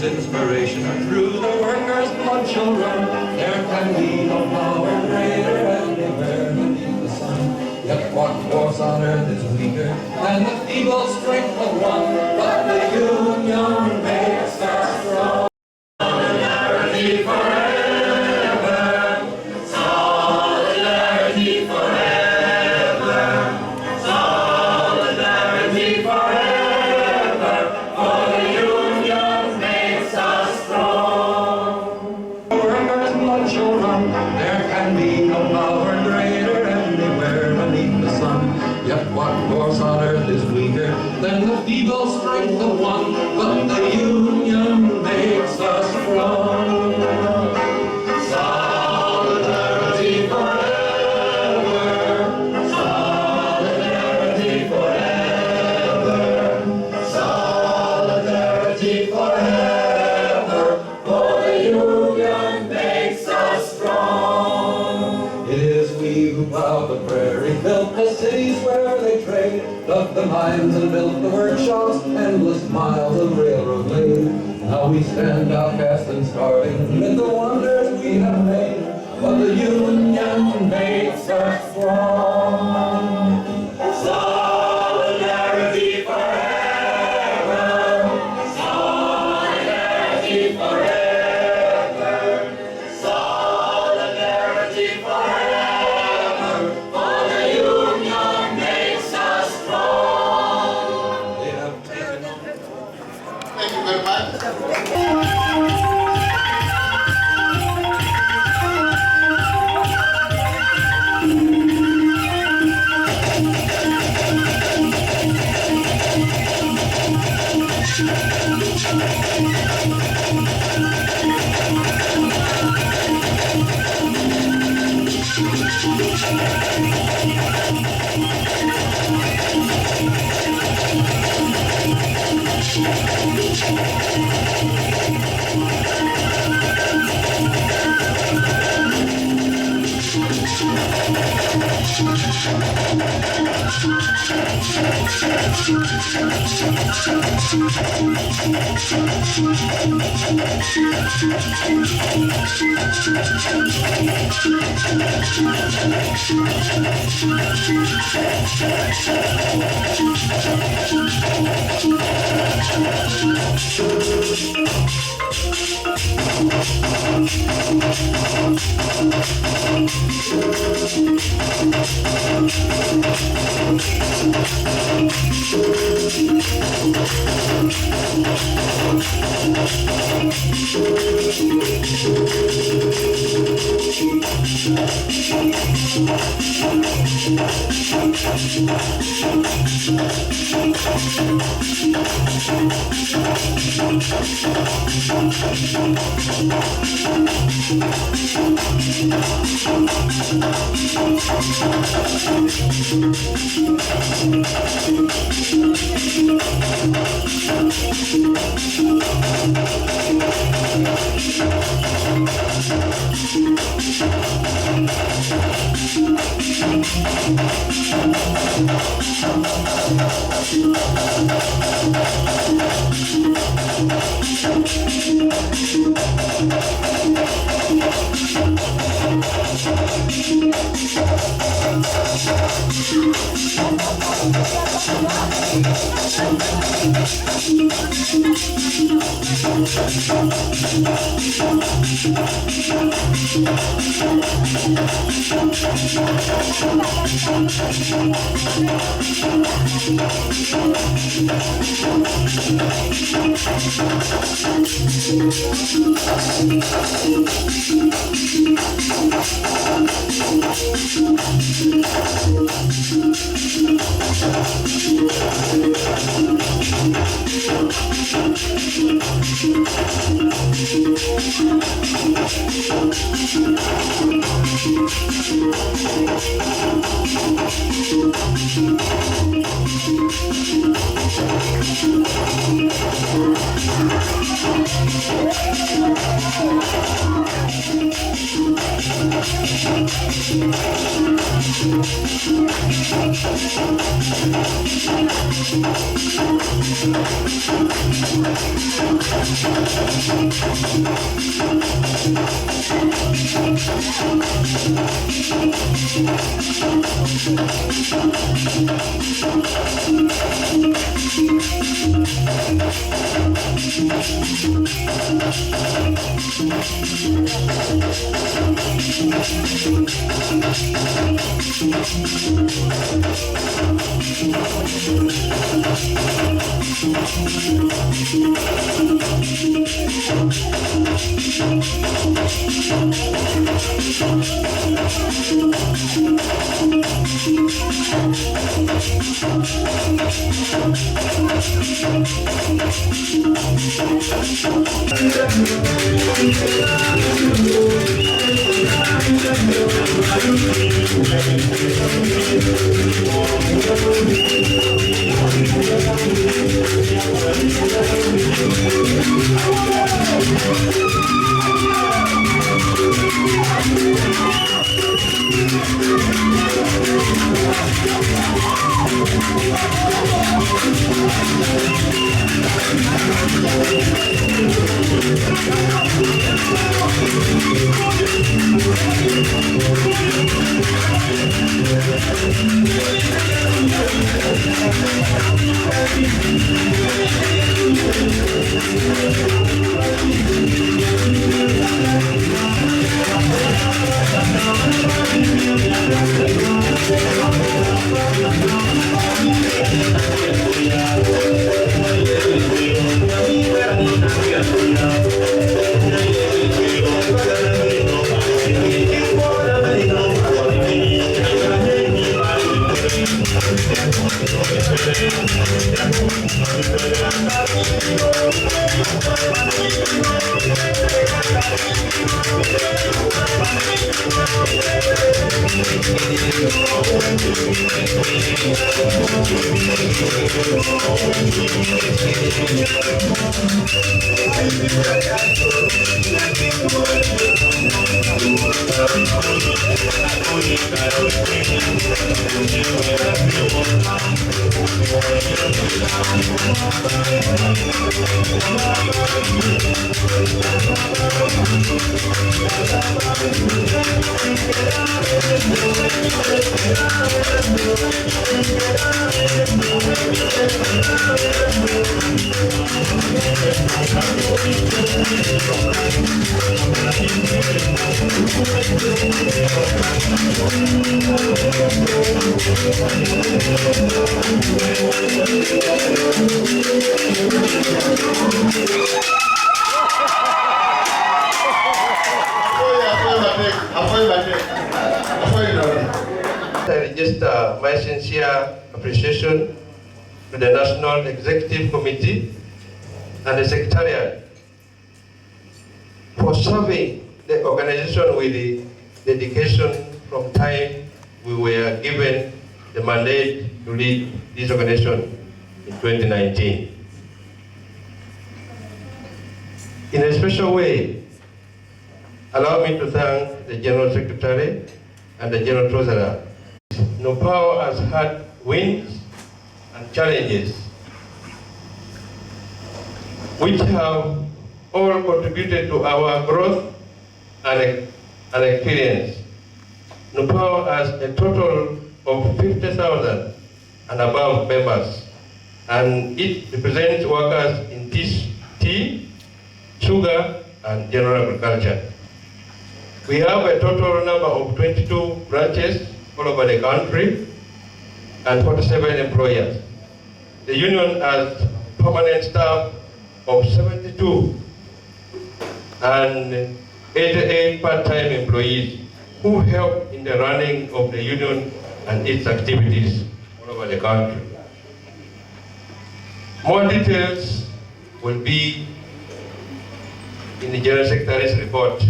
Inspiration through the workers' blood shall run. There can be no power greater anywhere beneath the sun. Yet what force on earth is weaker than the feeble strength of one? But the union makes us strong. Solidarity forever. Solidarity forever. Solidarity forever. There can be no power greater anywhere beneath the sun. Yet what force on earth is weaker than the feeble strength of one? But the union makes us strong. Solidarity forever. Solidarity forever. Solidarity forever. For the union makes us strong. It is we who plowed the prairie, built the cities where they trade, dug the mines and built the workshops, endless miles of railroad laid. Now we stand outcast and starving amid the wonders we have made, but the union makes us strong. Solidarity forever. Solidarity forever. Solidarity forever. For the union makes us strong. They have taken. Thank you very much. I register my sincere appreciation to the National Executive Committee and the Secretariat for serving the organization with the dedication from time we were given the mandate to lead this organization in 2019. In a special way, allow me to thank the General Secretary and the General Treasurer. NUPAWU has had wins and challenges, which have all contributed to our growth and experience. NUPAWU has a total of 50,000 and above members, and it represents workers in tea, sugar, and general agriculture. We have a total number of 22 branches all over the country and 47 employers. The union has permanent staff of 72 and 88 part-time employees who help in the running of the union and its activities all over the country. More details will be in the General Secretary's report.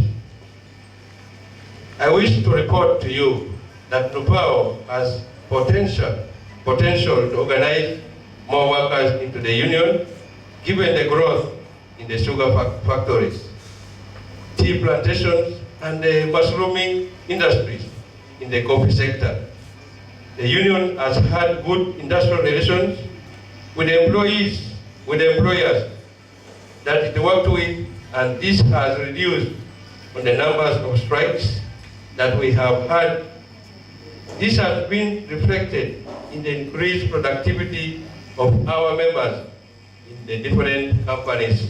I wish to report to you that NUPAWU has potential to organize more workers into the union, given the growth in the sugar factories, tea plantations, and the mushrooming industries in the coffee sector. The union has had good industrial relations with the employees, with the employers that it worked with, and this has reduced on the numbers of strikes that we have had. This has been reflected in the increased productivity of our members in the different companies.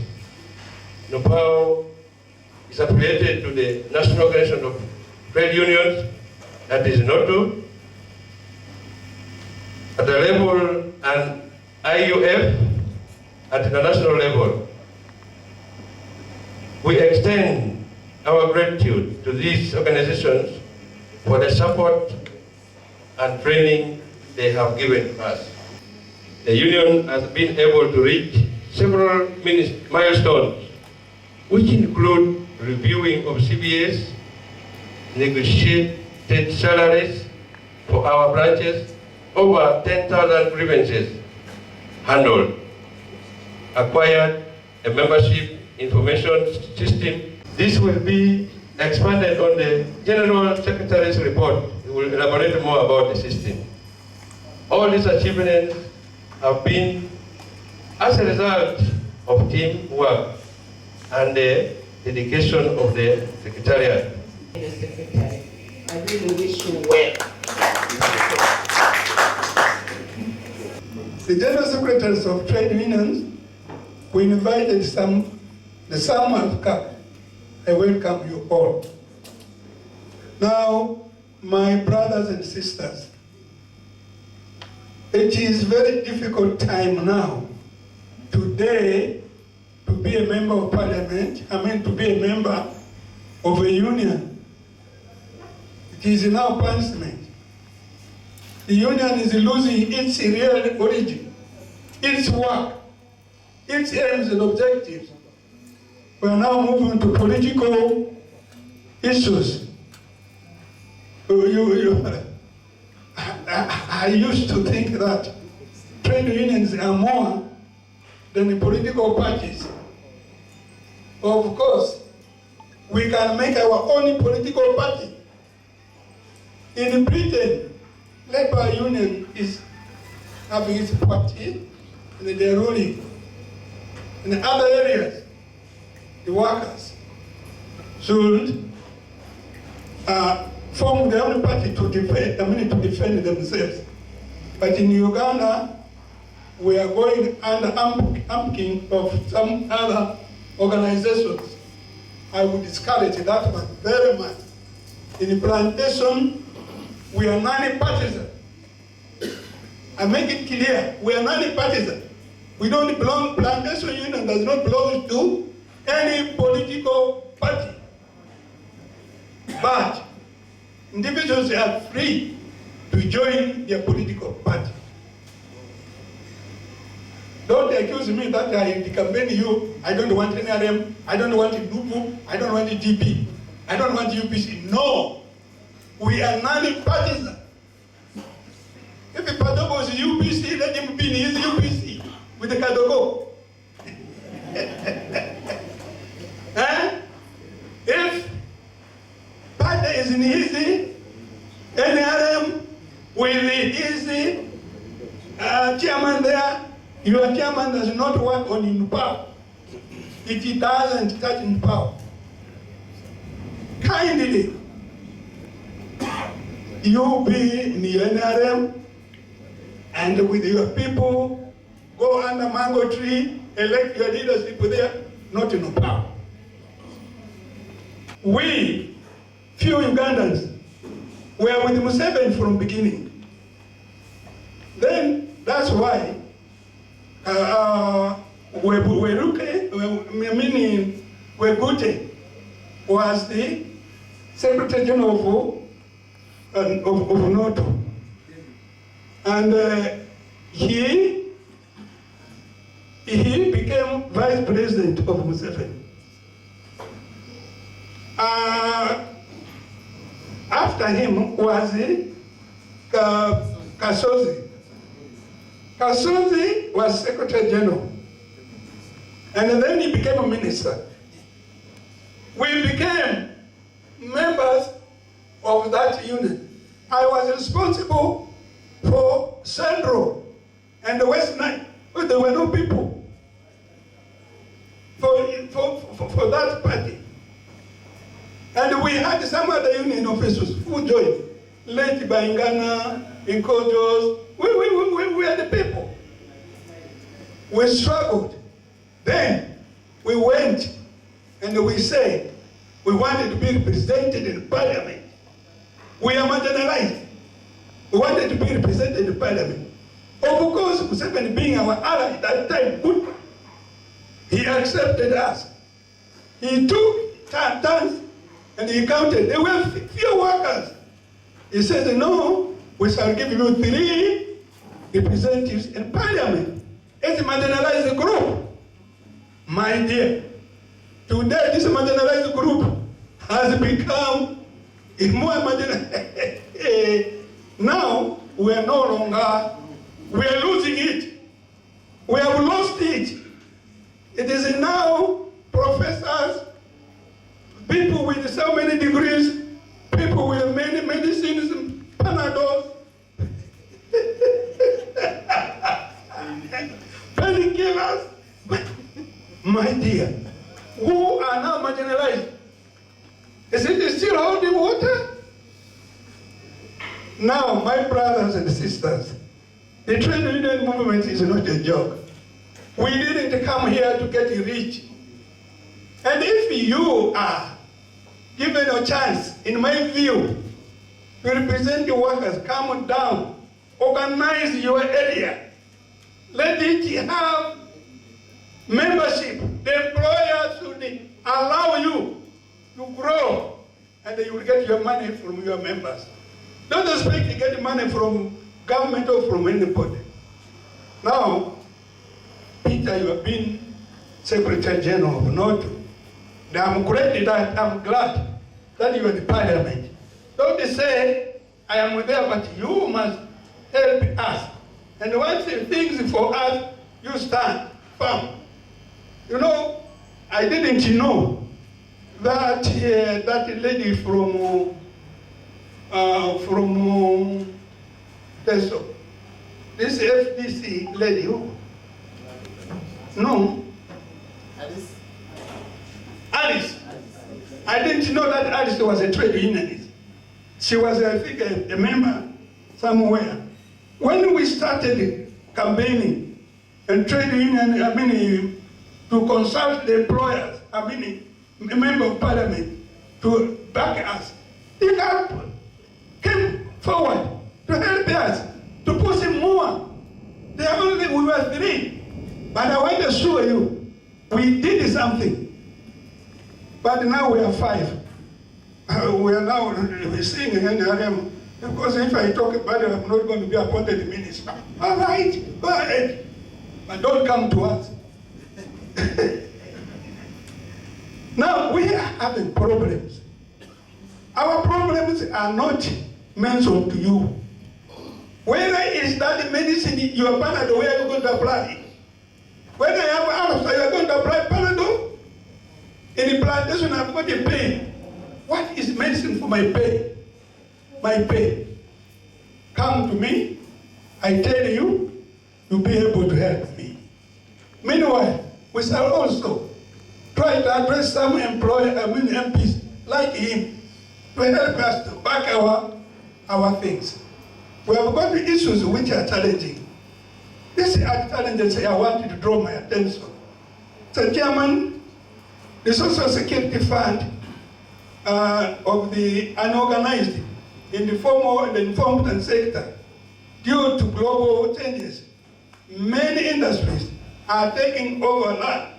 NUPAWU is affiliated to the National Organization of Trade Unions, that is NOTU, at the level, and IUF at the national level. We extend our gratitude to these organizations for the support and training they have given us. The union has been able to reach several milestones, which include reviewing of CBAs, negotiated salaries for our branches, over 10,000 grievances handled, acquired a membership information system. This will be expanded on the General Secretary's report. He will elaborate more about the system. All these achievements have been as a result of teamwork and the dedication of the Secretariat. Mr. Secretary, I really wish you well. The General Secretaries of Trade Unions, we invited the some have come. I welcome you all. Now, my brothers and sisters, it is very difficult time now, today, to be a member of parliament, to be a member of a union. It is now punishment. The union is losing its real origin, its work, its aims and objectives. We are now moving to political issues. I used to think that trade unions are more than the political parties. Of course, we can make our own political party. In Britain, Labour Union is having its party and they're ruling. In other areas, the workers should form their own party to defend themselves. But in Uganda, we are going under umpking of some other organizations. I would discourage that one very much. In Plantation, we are non-partisan. I make it clear, we are non-partisan. We don't belong, Plantation Union does not belong to any political party. But individuals are free to join their political party. Don't accuse me that I campaign you, I don't want NRM, I don't want NUPAWU, I don't want DP, I don't want UPC. No, we are non-partisan. If Pajobo is UPC, let him be in his UPC with the Kadogo. If Pata is in his NRM with his chairman there, your chairman does not work on NUPAWU. It doesn't touch NUPAWU. Kindly, you be in the NRM and with your people, go under mango tree, elect your leadership there, not in NUPAWU. We, few Ugandans, were with Museveni from beginning. Then that's why Wegute was the Secretary General of NATO. And he became Vice President of Museveni. After him was Kasozi. Kasozi was Secretary General. And then he became a minister. We became members of that union. I was responsible for Central and the West Nile, but there were no people for that party. And we had some other union officers who joined, led by Ngana, in Kojos. We are the people. We struggled. Then we went and we said we wanted to be represented in parliament. We are marginalized. We wanted to be represented in parliament. Of course, Museveni being our ally at that time, good. He accepted us. He took turns and he counted. There were few workers. He said, no, we shall give you 3 representatives in parliament. It's a marginalized group. My dear, today this marginalized group has become a more marginalized. Now we are no longer, we are losing it. We have lost it. It is now professors, people with so many degrees, people with many medicines, Panadols, painkillers. My dear, who are now marginalized? Is it still holding water? Now, my brothers and sisters, the trade union movement is not a joke. We didn't come here to get rich. And if you are given a chance, in my view, to represent the workers, come down, organize your area, let it have membership. The employer should allow you to grow, and you will get your money from your members. Don't expect to get money from government or from anybody. Now, Peter, you have been Secretary General of NATO. I'm glad that you are the parliament. Don't say, I am there, but you must help us. And once things for us, you stand firm. You know, I didn't know that that lady from Teso, this FDC lady, who? No. Alice. I didn't know that Alice was a trade unionist. She was, I think, a member somewhere. When we started campaigning and trade union, to consult the employers, a member of parliament, to back us, he came forward to help us, to push him more. The only thing we were 3. But I want to assure you, we did something. But now we are 5. We are now seeing NRM, because if I talk about it, I'm not going to be appointed minister. All right, go ahead. But don't come to us. Now we are having problems. Our problems are not mentioned to you. Whether it's that medicine, your Panadol, where are you going to apply it? Whether you have arrows, you are going to apply Panadol? In the plantation, I've got a pain. What is medicine for my pain? My pain. Come to me. I tell you, you'll be able to help me. Meanwhile, we shall also try to address some MPs like him to help us to back our things. We have got the issues which are challenging. These are challenges I want to draw my attention. So, Chairman, the Social Security Fund of the unorganized in the formal and informal sector, due to global changes, many industries are taking over land,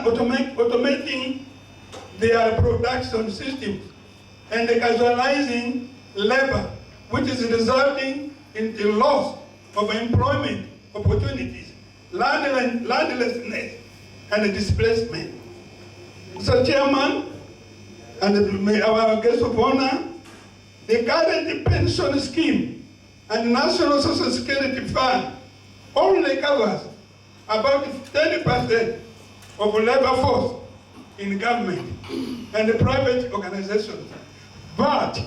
automating their production systems and casualizing labor, which is resulting in the loss of employment opportunities, landlessness, and displacement. So, Chairman, and our guest of honor, the current pension scheme and National Social Security Fund only covers about 30% of labor force in government and the private organizations. But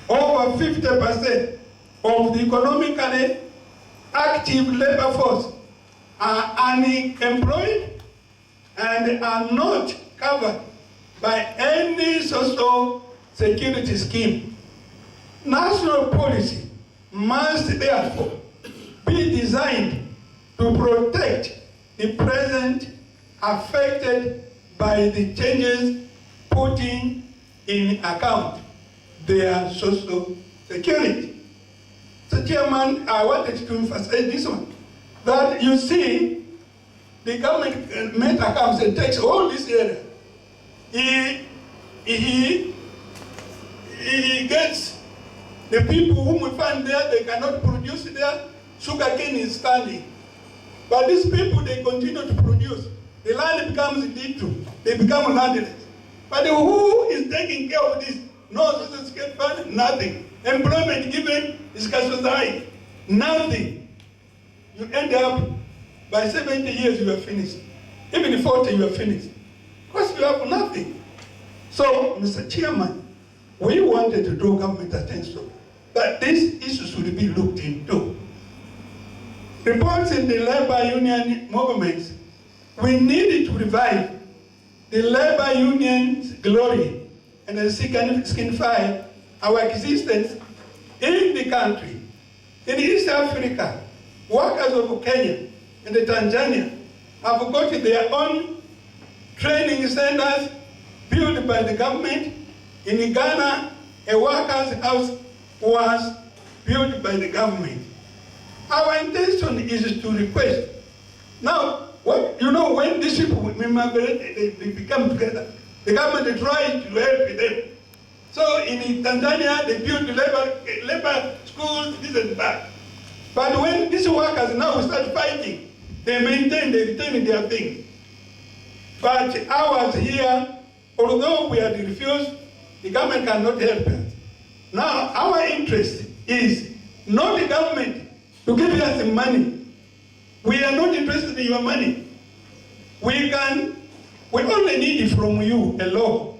over 50% of the economically active labor force are unemployed and are not covered by any social security scheme. National policy must therefore be designed to protect the present affected by the changes, putting in account their social security. So Chairman, I wanted to emphasize this one, that you see, the government meta comes and takes all this area. He gets the people whom we find there, they cannot produce there, sugarcane is standing. But these people, they continue to produce. The land becomes little, they become landless. But who is taking care of this? No social security fund, nothing. Employment given is casualized, nothing. You end up, by 70 years you are finished. Even 40 you are finished. Because you have nothing. So, Mr. Chairman, we wanted to draw government attention that this issue should be looked into. Reports in the labor union movements, we needed to revive the labor union's glory and signify our existence in the country. In East Africa, workers of Kenya and Tanzania have got their own training centers built by the government. In Ghana, a workers' house was built by the government. Our intention is to request. Now, when these people migrate, they become together. The government tried to help them. So in Tanzania, they built labor schools, this and that. But when these workers now start fighting, they retain their things. But ours here, although we are refused, the government cannot help us. Now, our interest is not the government to give us the money. We are not interested in your money. We only need from you a law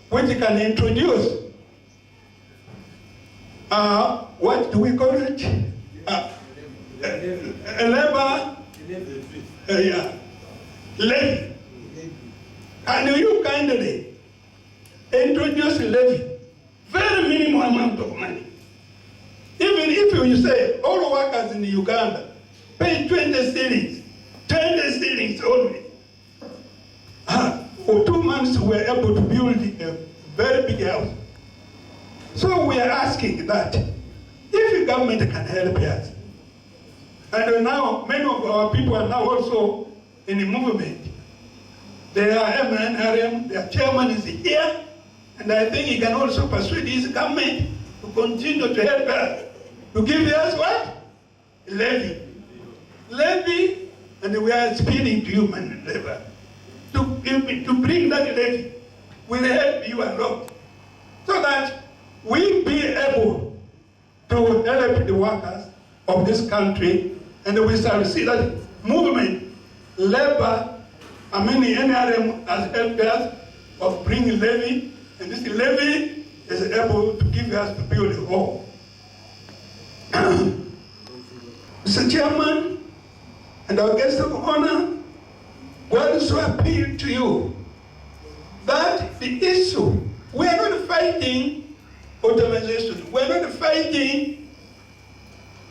which can introduce, what do we call it? A labor levy. Can you kindly introduce a levy? Very minimum amount of money. Even if you say all workers in Uganda pay 20 shillings only. For 2 months we were able to build a very big house. So we are asking that if the government can help us, and now many of our people are now also in the movement. They are MNRM, their chairman is here, and I think he can also persuade his government to continue to help us, to give us what? Levy. Levy, and we are speaking to human labor. To bring that levy will help you a lot, so that we be able to help the workers of this country, and we shall see that movement, labor, the NRM has helped us of bringing levy, and this levy is able to give us to build a home. Mr. Chairman, and our guest of honor, we also appeal to you that the issue, we are not fighting automation, we are not fighting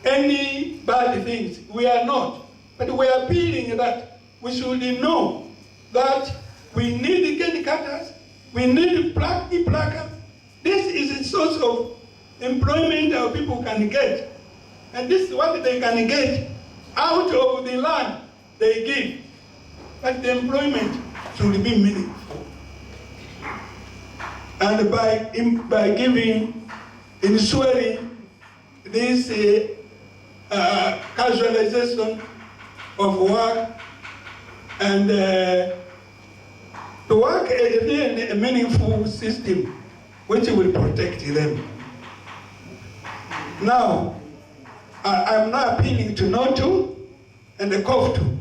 any bad things, we are not. But we are appealing that we should know that we need cane cutters, we need plackers. This is a source of employment our people can get. And this is what they can get out of the land they give. But the employment should be meaningful. And by giving, ensuring this casualization of work and to work in a meaningful system which will protect them. Now, I'm now appealing to NUPAWU and the COF2.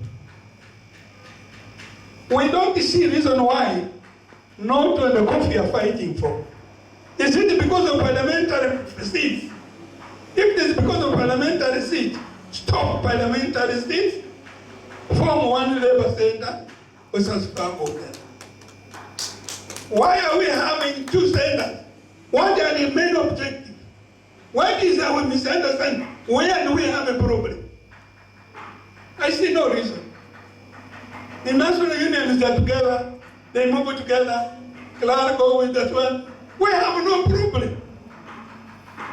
We don't see reason why NUPAWU and the COF2 are fighting for. Is it because of parliamentary seats? If it is because of parliamentary seats, stop parliamentary seats, form one labor center, or subscribe over there. Why are we having two centers? What are the main objectives? What is our misunderstanding? Where do we have a problem? I see no reason. The national unions are together, they move together, Clark go with that one. We have no problem.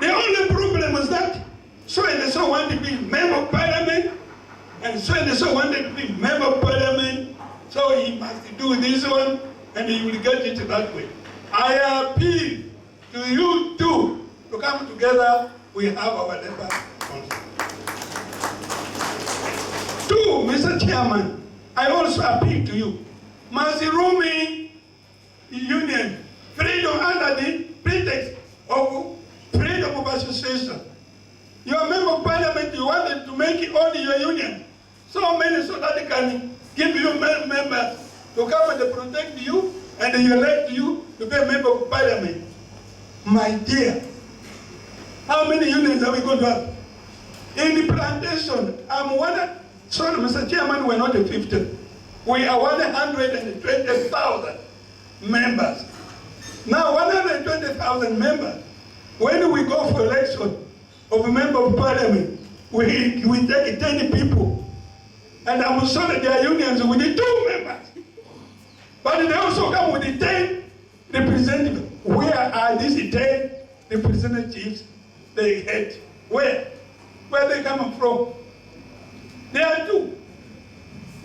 The only problem is that so and so want to be member of parliament, and so and so wanted to be member of parliament, so he must do this one, and he will get it that way. I appeal to you too to come together. We have our labor council. Two, Mr. Chairman, I also appeal to you. Mazirumi Union, freedom under the pretext of freedom of association. You are a member of parliament, you wanted to make it only your union. So many so that they can give you members to come and protect you and they elect you to be a member of parliament. My dear, how many unions are we going to have? In the plantation, sorry, Mr. Chairman, we're not 50. We are 120,000 members. Now, 120,000 members, when we go for election of a member of parliament, we take 10 people. And I'm sorry, there are unions with the 2 members. But they also come with the 10 representatives. Where are these 10 representatives they had? Where? Where they coming from? There are 2.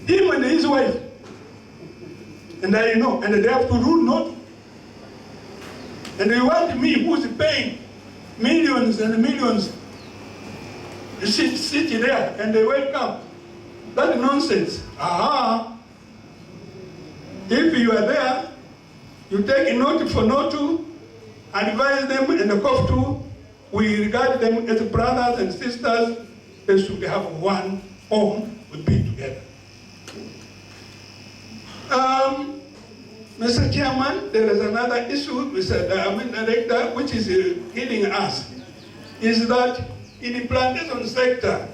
Him and his wife. And I know, and they have to rule not. And they want me, who's paying millions and millions, to sit there and they welcome. That's nonsense. If you are there, you take a note for NUPAWU, advise them, and the COF2, we regard them as brothers and sisters. They should have one home, would be together. Mr. Chairman, there is another issue, Mr. Director, which is hitting us, is that in the plantation sector,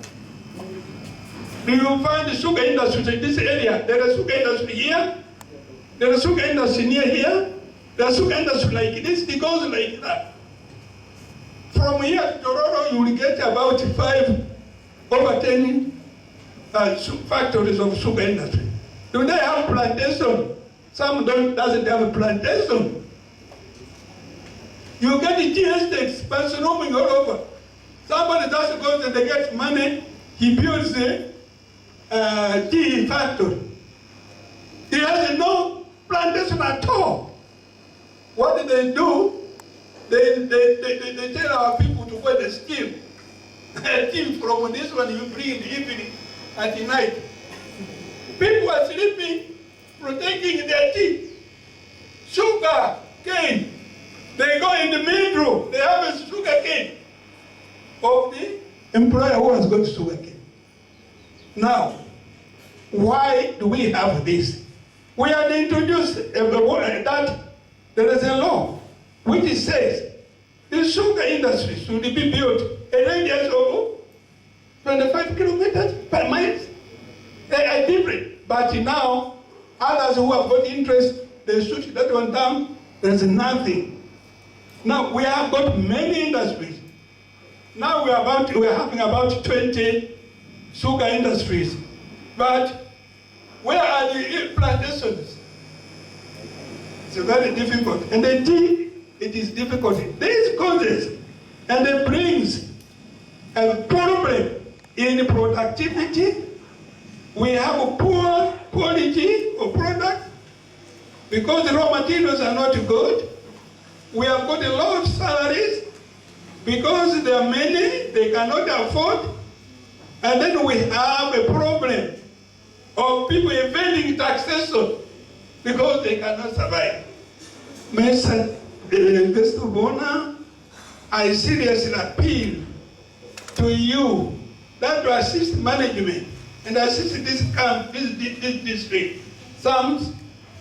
do you find the sugar industry in this area? There is sugar industry here, there is sugar industry near here, there is sugar industry like this, it goes like that. From here to Toronto, you will get about 5 over 10 factories of sugar industry. Do they have plantation? Some doesn't have a plantation. You get the tea estates, but roaming all over. Somebody just goes and they get money, he builds a tea factory. He has no plantation at all. What do? They tell our people to go and steal. Tea from this one you bring in the evening at the night. People are sleeping, protecting their tea. Sugar cane. They go in the middle, they have a sugar cane of the employer who has got sugar cane. Now, why do we have this? We had introduced that there is a law which says the sugar industry should be built a radius of 25 kilometers per mile. They are different, but now others who have got interest, they shoot that one down. There's nothing. Now we have got many industries. Now we are having about 20 sugar industries, but where are the plantations? It's very difficult, and the tea, it is difficult. These causes, and it brings a problem in productivity. We have a poor quality of product because the raw materials are not good. We have got a lot of salaries because there are many, they cannot afford. And then we have a problem of people evading taxation because they cannot survive. Mr. This Bruno, I seriously appeal to you that to assist management and assist this camp, this district. Some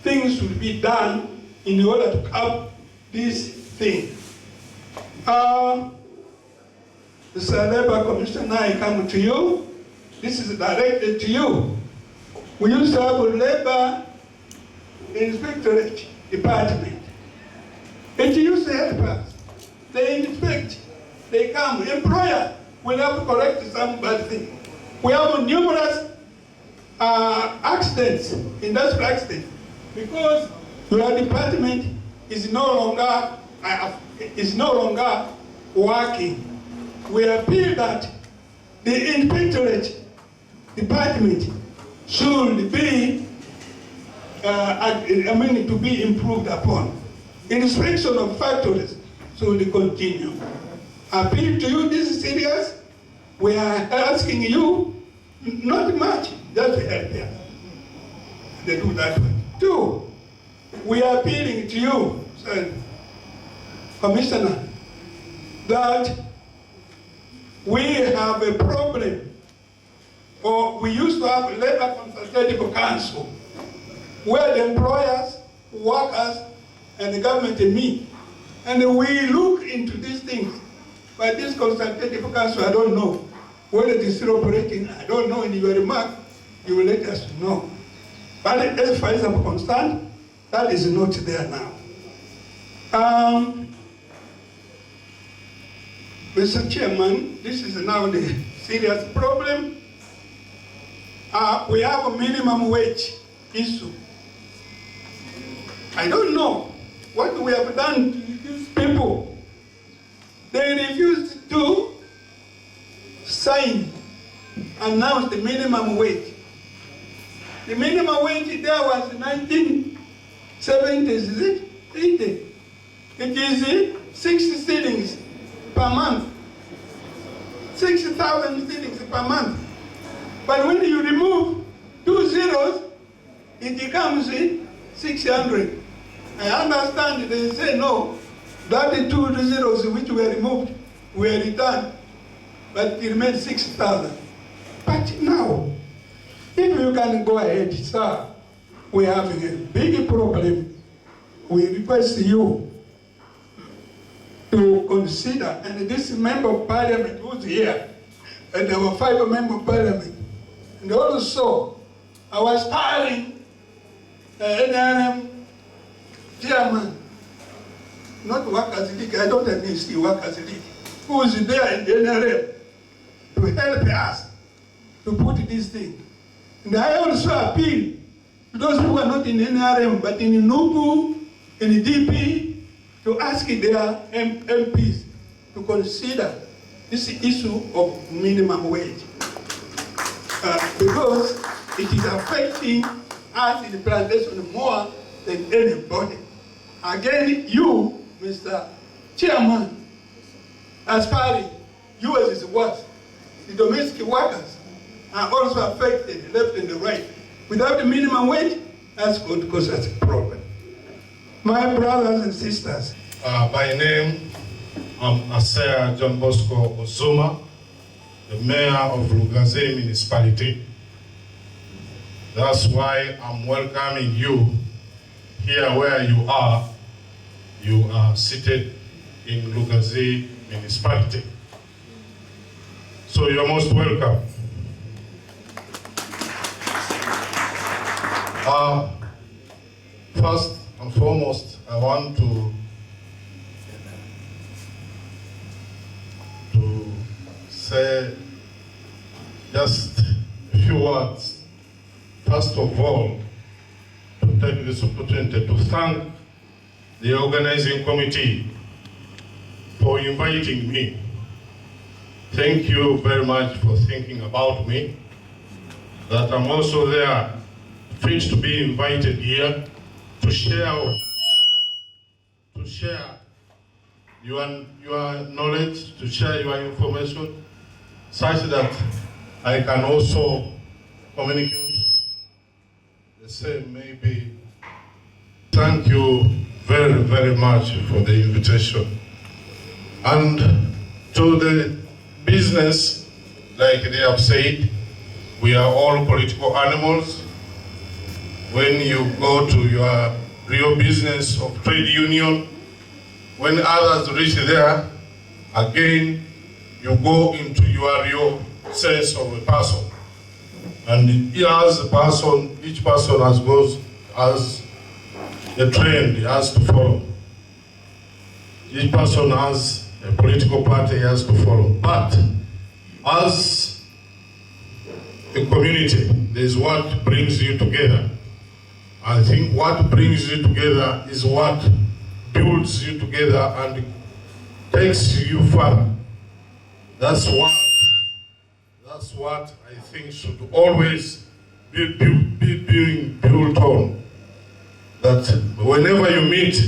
things should be done in order to curb this thing. Mr. Labor Commissioner, I come to you. This is directed to you. We used to have a labor inspectorate department. It used to help us. They inspect, they come. Employer will have to correct some bad thing. We have numerous accidents, industrial accidents, because your department is no longer working. We appeal that the inspectorate department should be, to be improved upon. Inspection of factories should continue. Appeal to you, this is serious. We are asking you, not much, just help them. They do that way. Two, we are appealing to you, Commissioner, that we have a problem, or we used to have a labor consultative council, where the employers, workers, and the government meet. And we look into these things. But this consultative council, I don't know whether it is still operating. I don't know. In your remark, you will let us know. But as far as I'm concerned, that is not there now. Mr. Chairman, this is now the serious problem. We have a minimum wage issue. I don't know what we have done to these people. They refused to announce the minimum wage. The minimum wage there was 1970s, is it? 80. It is 60 shillings per month. 60,000 shillings per month. But when you remove 2 zeros, it becomes 600. I understand they say no, that the 2 zeros which were removed were returned, but it remains 6,000. But now, if you can go ahead, sir, we have a big problem. We request you to consider, and this member of parliament who's here, and there were 5 members of parliament, and also our aspiring NRM chairman, not Workers League, I don't even see Workers League, who is there in the NRM to help us to put this thing. And I also appeal to those who are not in NRM, but in NUPAWU, in DP, to ask their MPs to consider this issue of minimum wage. Because it is affecting us in the plantation more than anybody. Again, you, Mr. Chairman, aspiring, yours is worse. The domestic workers are also affected, left and the right. Without the minimum wage, that's going to cause us a problem. My brothers and sisters. By name, I'm Asaya John Bosco Ozuma, the mayor of Lugaze municipality. That's why I'm welcoming you here where you are. You are seated in Lugaze municipality. So you're most welcome. First and foremost, I want to say just a few words. First of all, to take this opportunity to thank the organizing committee for inviting me. Thank you very much for thinking about me, that I'm also there, fit to be invited here to share your knowledge, to share your information, such that I can also communicate the same maybe. Thank you very, very much for the invitation. And to the business, like they have said, we are all political animals. When you go to your real business of trade union, when others reach there, again, you go into your real sense of a person. And as a person, each person has a trend he has to follow. Each person has a political party he has to follow. But as a community, there's what brings you together. I think what brings you together is what builds you together and takes you further. That's what I think should always be being built on. That whenever you meet,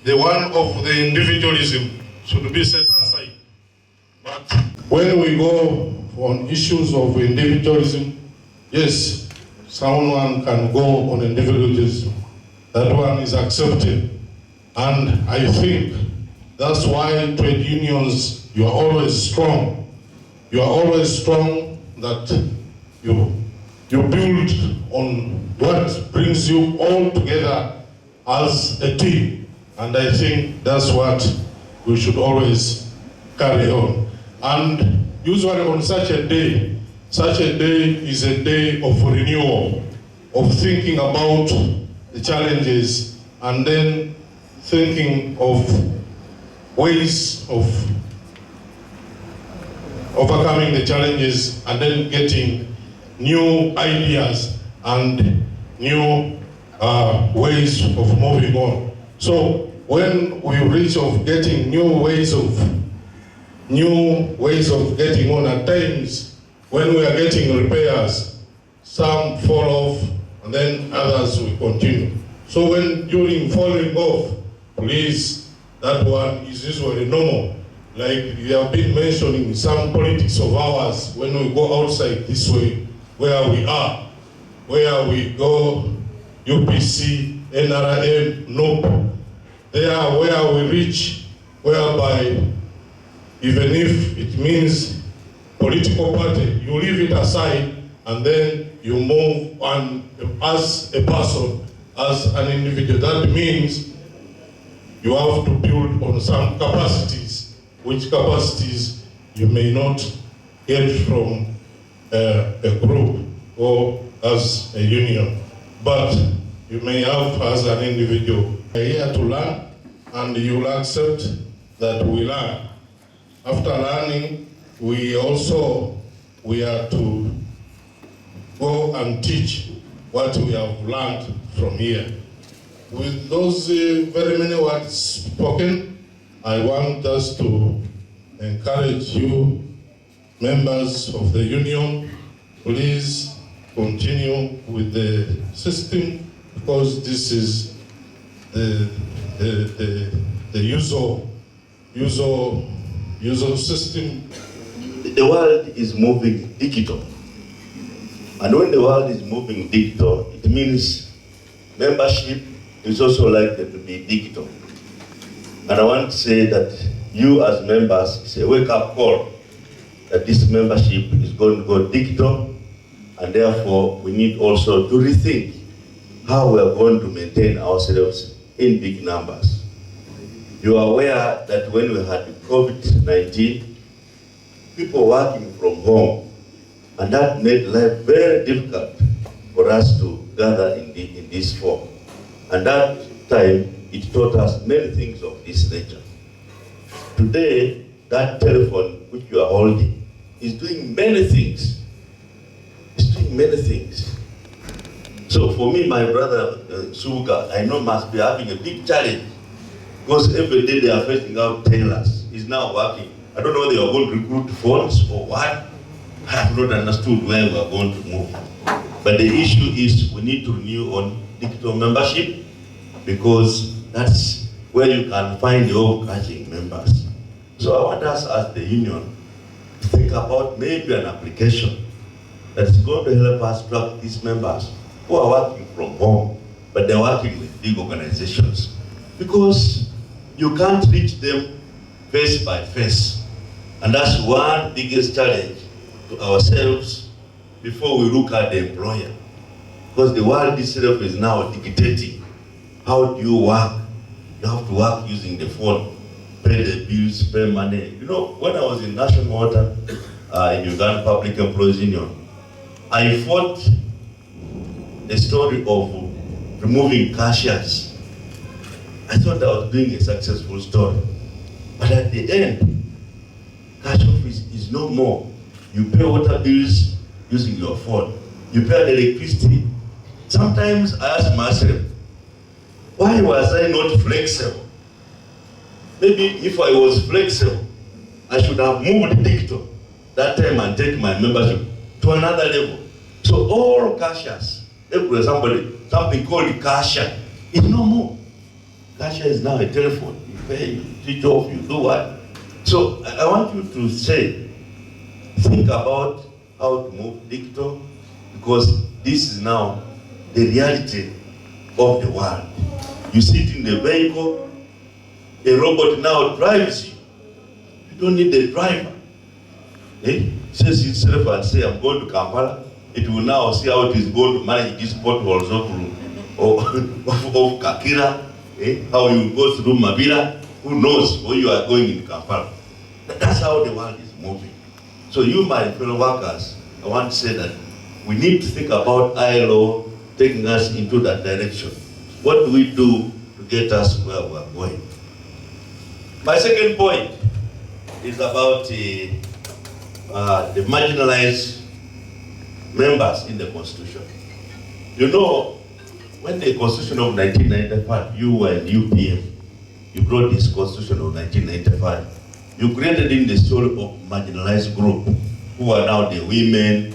the one of the individualism should be set aside. But when we go on issues of individualism, yes, someone can go on individualism. That one is accepted. And I think that's why trade unions, you are always strong. You are always strong that you build on what brings you all together as a team. And I think that's what we should always carry on. And usually on such a day is a day of renewal, of thinking about the challenges and then thinking of ways of overcoming the challenges and then getting new ideas and new ways of moving on. So when we reach of getting new ways of getting on, at times when we are getting repairs, some fall off and then others will continue. So when during falling off, please, that one is usually normal. Like you have been mentioning some politics of ours when we go outside this way, where we are, where we go, UPC, NRM, NUPAWU, there where we reach, whereby even if it means political party, you leave it aside and then you move on as a person, as an individual. That means you have to build on some capacities, which capacities you may not get from a group or as a union, but you may have as an individual. We are here to learn, and you will accept that we learn. After learning, we are to go and teach what we have learned from here. With those very many words spoken, I want us to encourage you, members of the union, please continue with the system, because this is the usual system. The world is moving digital. And when the world is moving digital, it means membership is also likely to be digital. And I want to say that you as members, it's a wake-up call that this membership is going to go digital, and therefore we need also to rethink how we are going to maintain ourselves in big numbers. You are aware that when we had COVID-19, people working from home, and that made life very difficult for us to gather in this form. And that time, it taught us many things of this nature. Today, that telephone which you are holding is doing many things. It's doing many things. So for me, my brother Suga, I know must be having a big challenge, because every day they are facing out tailors. He's now working. I don't know whether they are going to recruit phones or what. I have not understood where we are going to move. But the issue is we need to renew on digital membership, because that's where you can find your catching members. So I want us as the union to think about maybe an application that's going to help us track these members who are working from home, but they're working with big organizations. because you can't reach them face by face. And that's one biggest challenge to ourselves before we look at the employer. Because the world itself is now dictating how do you work. You have to work using the phone, pay the bills, pay money. You know, when I was in National Water, in Uganda Public Employees Union, I fought the story of removing cashiers. I thought I was doing a successful story. But at the end, cash office is no more. You pay water bills using your phone. You pay the electricity. Sometimes I ask myself, why was I not flexible? Maybe if I was flexible, I should have moved digital that time and take my membership to another level. So all cashiers, if something called cashier, is no more. Cashier is now a telephone. You pay, you switch off, you do what? So I want you to say, think about how to move digital, because this is now the reality of the world. You sit in the vehicle, a robot now drives you. You don't need a driver. Says itself and say, I'm going to Kampala. It will now see how it is going to manage these potholes of Kakira, how you go through Mabila. Who knows where you are going in Kampala? That's how the world is moving. So you, my fellow workers, I want to say that we need to think about ILO taking us into that direction. What do we do to get us where we are going? My second point is about the marginalized members in the Constitution. You know, when the Constitution of 1995, you were in UPM, you brought this Constitution of 1995, you created in the story of marginalized group, who are now the women,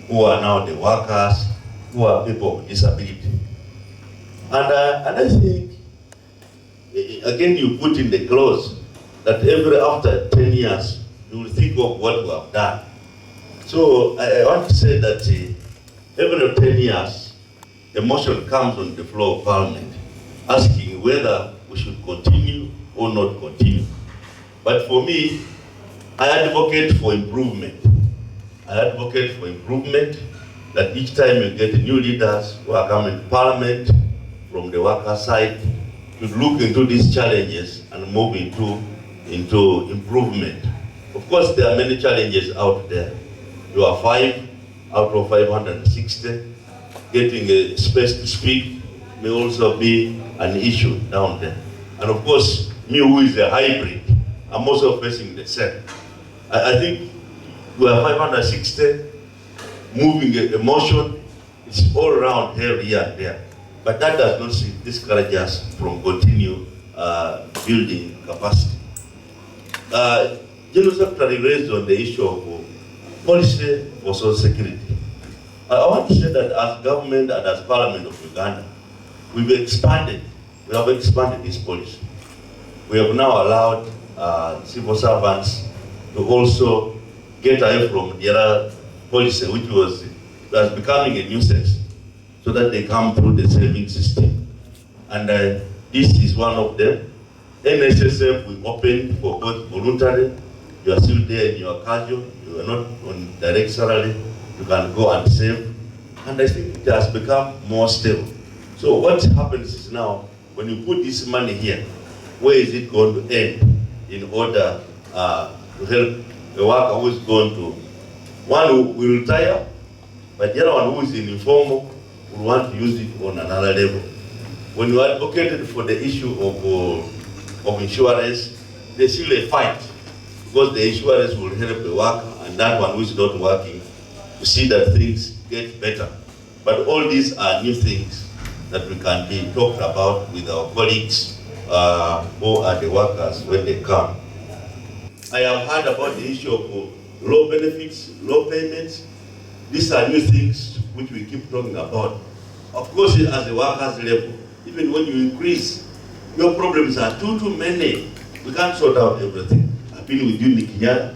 who are now the workers, who are people with disability. And I think, again, you put in the clause that after 10 years, you will think of what we have done. So I want to say that every 10 years, a motion comes on the floor of Parliament asking whether we should continue or not continue. But for me, I advocate for improvement. I advocate for improvement, that each time you get new leaders who are coming to Parliament from the worker side, to look into these challenges and move into improvement. Of course, there are many challenges out there. You are 5 out of 560. Getting a space to speak may also be an issue down there. And of course, me who is a hybrid, I'm also facing the same. I think we are 560, moving a motion, it's all around here and there. But that does not discourage us from continue building capacity. General Secretary raised on the issue of policy for social security. I want to say that as government and as Parliament of Uganda, we have expanded this policy. We have now allowed civil servants to also get away from the other policy, which was becoming a nuisance, so that they come through the saving system. And this is one of them. NSSF we opened for both voluntary. You are still there in your casual, you are not on direct salary, you can go and save. And I think it has become more stable. So what happens is now, when you put this money here, where is it going to end in order to help the worker who is going to, one who will retire, but the other one who is in informal will want to use it on another level. When you advocated for the issue of insurance, there's still a fight, because the insurance will help the worker and that one who is not working to see that things get better. But all these are new things that we can be talked about with our colleagues who are the workers when they come. I have heard about the issue of low benefits, low payments. These are new things which we keep talking about. Of course, at the workers' level, even when you increase, your problems are too many. We can't sort out everything. I've been with you, Nikinyana.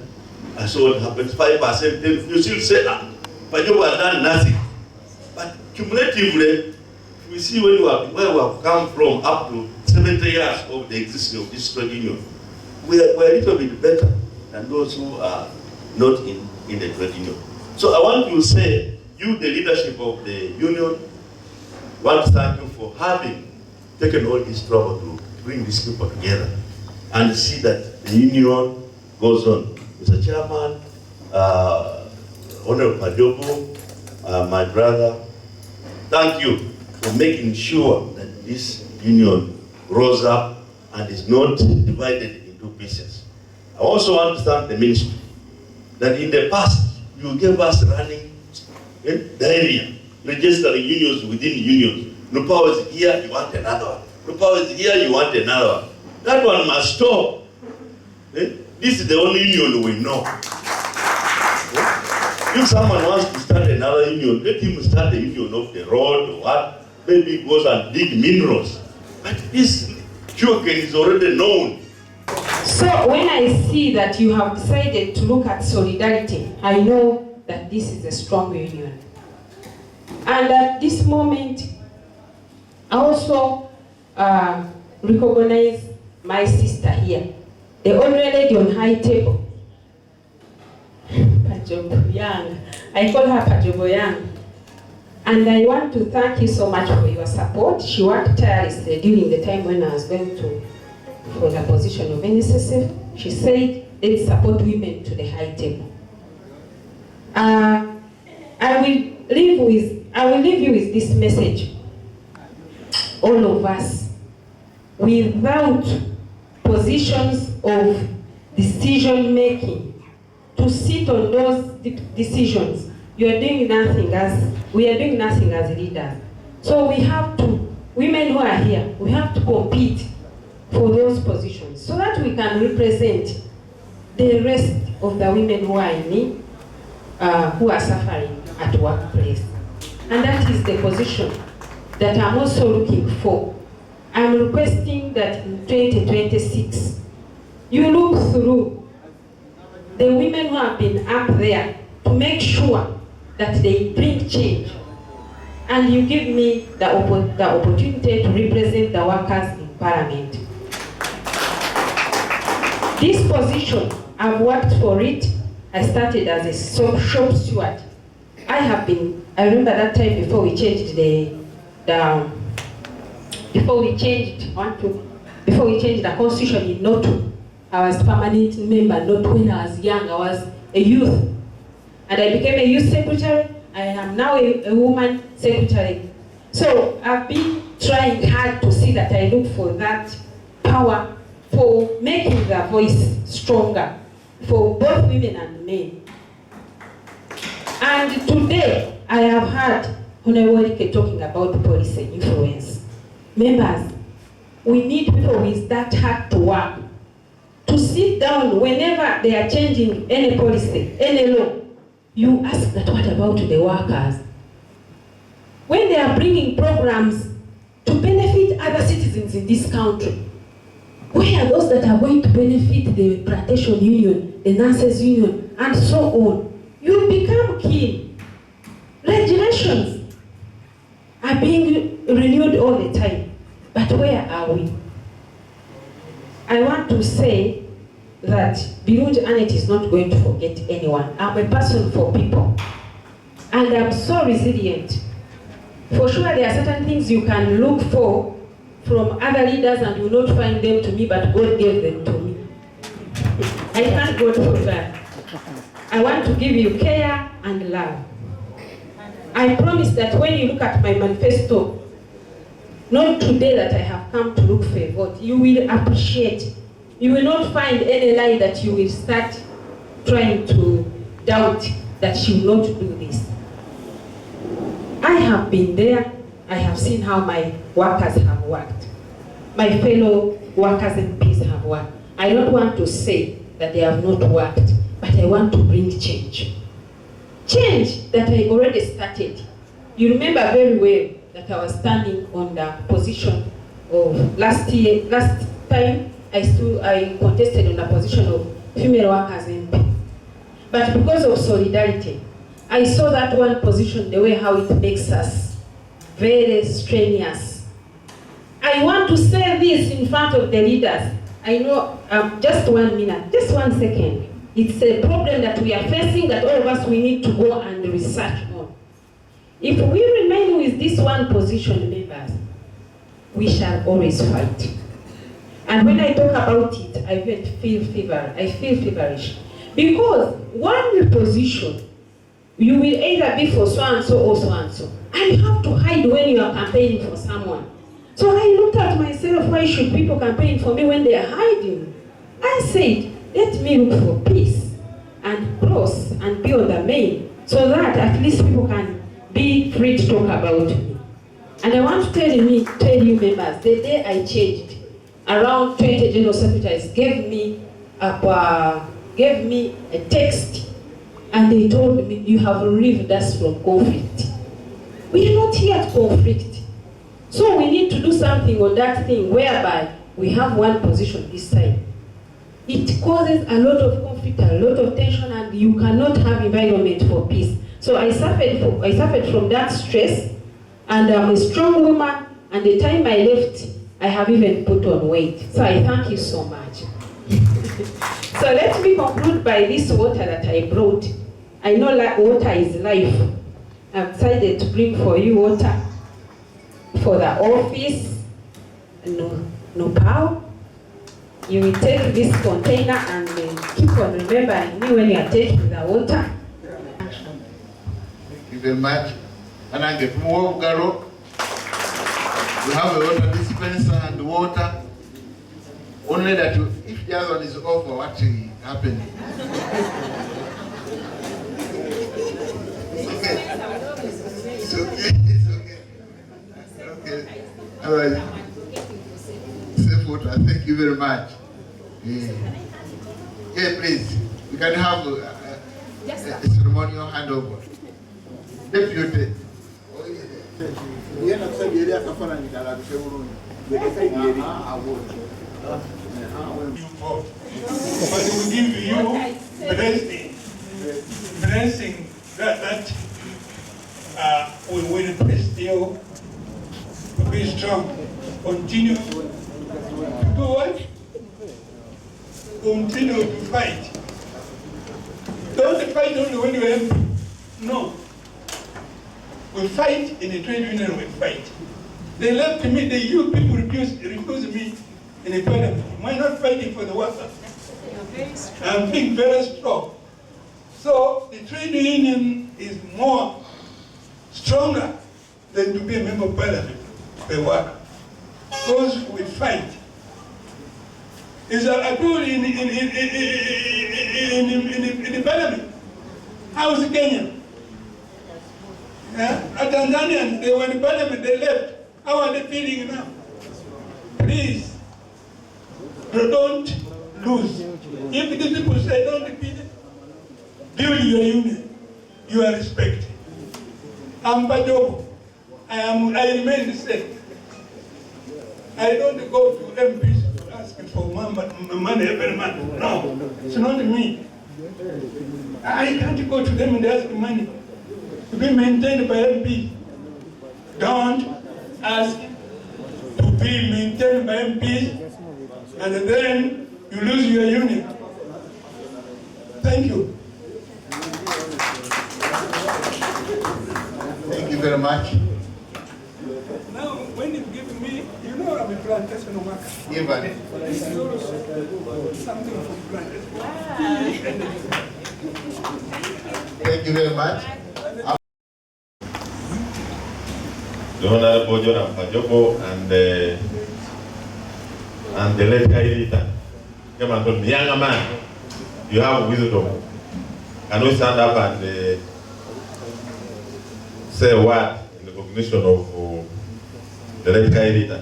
I saw what happens, 5%, you still say, Pajobo has done nothing. But cumulatively, we see where we have come from up to 70 years of the existence of this trade union, we're a little bit better than those who are not in the trade union. So I want to say, you, the leadership of the union, want to thank you for having taken all this trouble to bring these people together and see that the union goes on. Mr. Chairman, Honorable Pajobo, my brother, thank you for making sure that this union rose up and is not divided into pieces. I also want to thank the ministry that in the past you gave us running diarrhea, registering unions within unions. NUPAWU is here, you want another one. NUPAWU is here, you want another one. That one must stop. This is the only union we know. If someone wants to start another union, let him start a union of the road or what. Maybe he goes and dig minerals. But this sugarcane is already known. So when I see that you have decided to look at solidarity, I know that this is a strong union. And at this moment, I also recognize my sister here, the only lady on high table. Pajobo Young. I call her Pajobo Young. And I want to thank you so much for your support. She worked tirelessly during the time when I was going for the position of NSSF. She said, let's support women to the high table. I will leave you with this message. All of us, without positions of decision making, to sit on those decisions, you are doing nothing we are doing nothing as leaders. So we have to, women who are here, we have to compete for those positions so that we can represent the rest of the women who are in need, who are suffering at workplace. And that is the position that I'm also looking for. I'm requesting that in 2026, you look through the women who have been up there to make sure that they bring change. And you give me the opportunity to represent the workers in Parliament. This position, I've worked for it. I started as a shop steward. I remember that time before we changed before we changed the constitution in NOTU. I was permanent member, not when I was young, I was a youth. And I became a youth secretary. I am now a woman secretary. So I've been trying hard to see that I look for that power for making the voice stronger for both women and men. And today, I have heard Hon.Joram talking about policy influence. Members, we need people with that heart to work, to sit down whenever they are changing any policy, any law. You ask that, what about the workers? When they are bringing programs to benefit other citizens in this country, where are those that are going to benefit the Plantation Union, the Nurses Union, and so on? You become keen. Regulations are being renewed all the time. But where are we? I want to say that Birungi Annette is not going to forget anyone. I'm a person for people. And I'm so resilient. For sure, there are certain things you can look for from other leaders and you will not find them to me, but God gave them to me. I thank God for that. I want to give you care and love. I promise that when you look at my manifesto, not today that I have come to look for a vote, you will appreciate. You will not find any lie that you will start trying to doubt that you will not do this. I have been there. I have seen how my workers have worked. My fellow workers MPs have worked. I don't want to say that they have not worked, but I want to bring change. Change that I already started. You remember very well that I was standing on the position of last time I contested on the position of female workers MP. But because of solidarity, I saw that one position, the way how it makes us very strenuous. I want to say this in front of the leaders. I know, just 1 minute, just 1 second. It's a problem that we are facing that all of us we need to go and research on. If we remain with this one position, members, we shall always fight. And when I talk about it, I feel feverish. Because one position, you will either be for so and so or so and so. And you have to hide when you are campaigning for someone. So I looked at myself, why should people campaign for me when they are hiding? I said, let me look for peace and growth and be on the main, so that at least people can be free to talk about me. And I want to tell you members, the day I changed, around 20 general secretaries gave me a text, and they told me, you have relieved us from conflict. We are not here to conflict. So we need to do something on that thing whereby we have one position this time. It causes a lot of conflict, a lot of tension, and you cannot have environment for peace. So I suffered from that stress, and I'm a strong woman, and the time I left, I have even put on weight. So I thank you so much. So let me conclude by this water that I brought. I know that water is life. I've decided to bring for you water for the office, NUPAWU. You will take this container and keep on remembering me when you are taking the water. Thank you very much. And I get more garo. We have a water dispenser and water. Only that if the other one is over, what will happen? It's okay. It's okay. It's okay. Okay. All right. Safe water. Thank you very much. Yeah, please. We can have a ceremonial handover. Deputy. But we give you blessing that we will still be strong. Continue to do what? Continue to fight. Don't fight only when you are empty. No. We fight in the trade union, we fight. They left me, you people refuse me in the parliament. Why not fighting for the workers? I'm being very strong. So the trade union is more stronger than to be a member of parliament, the worker. Because we fight. Is that I told in the parliament? How's Kenya? Tanzanians, they were in the parliament, they left. How are they feeling now? Please, don't lose. If these people say don't defeat it, build your union. You are respected. I'm Pajobo. I remain the same. I don't go to MPs to ask for money every month. No, it's not me. I can't go to them and ask money to be maintained by MPs. Don't ask to be maintained by MPs, and then you lose your union. Thank you. Thank you very much. Now, when you give me, you know I'm a plantation worker. Even. Something from plantation. Thank you very much. The Honorable Joram Pajobo and the late Kairita came and told me, young man, you have wisdom. Can you stand up and say a word in the recognition of the late Kairita?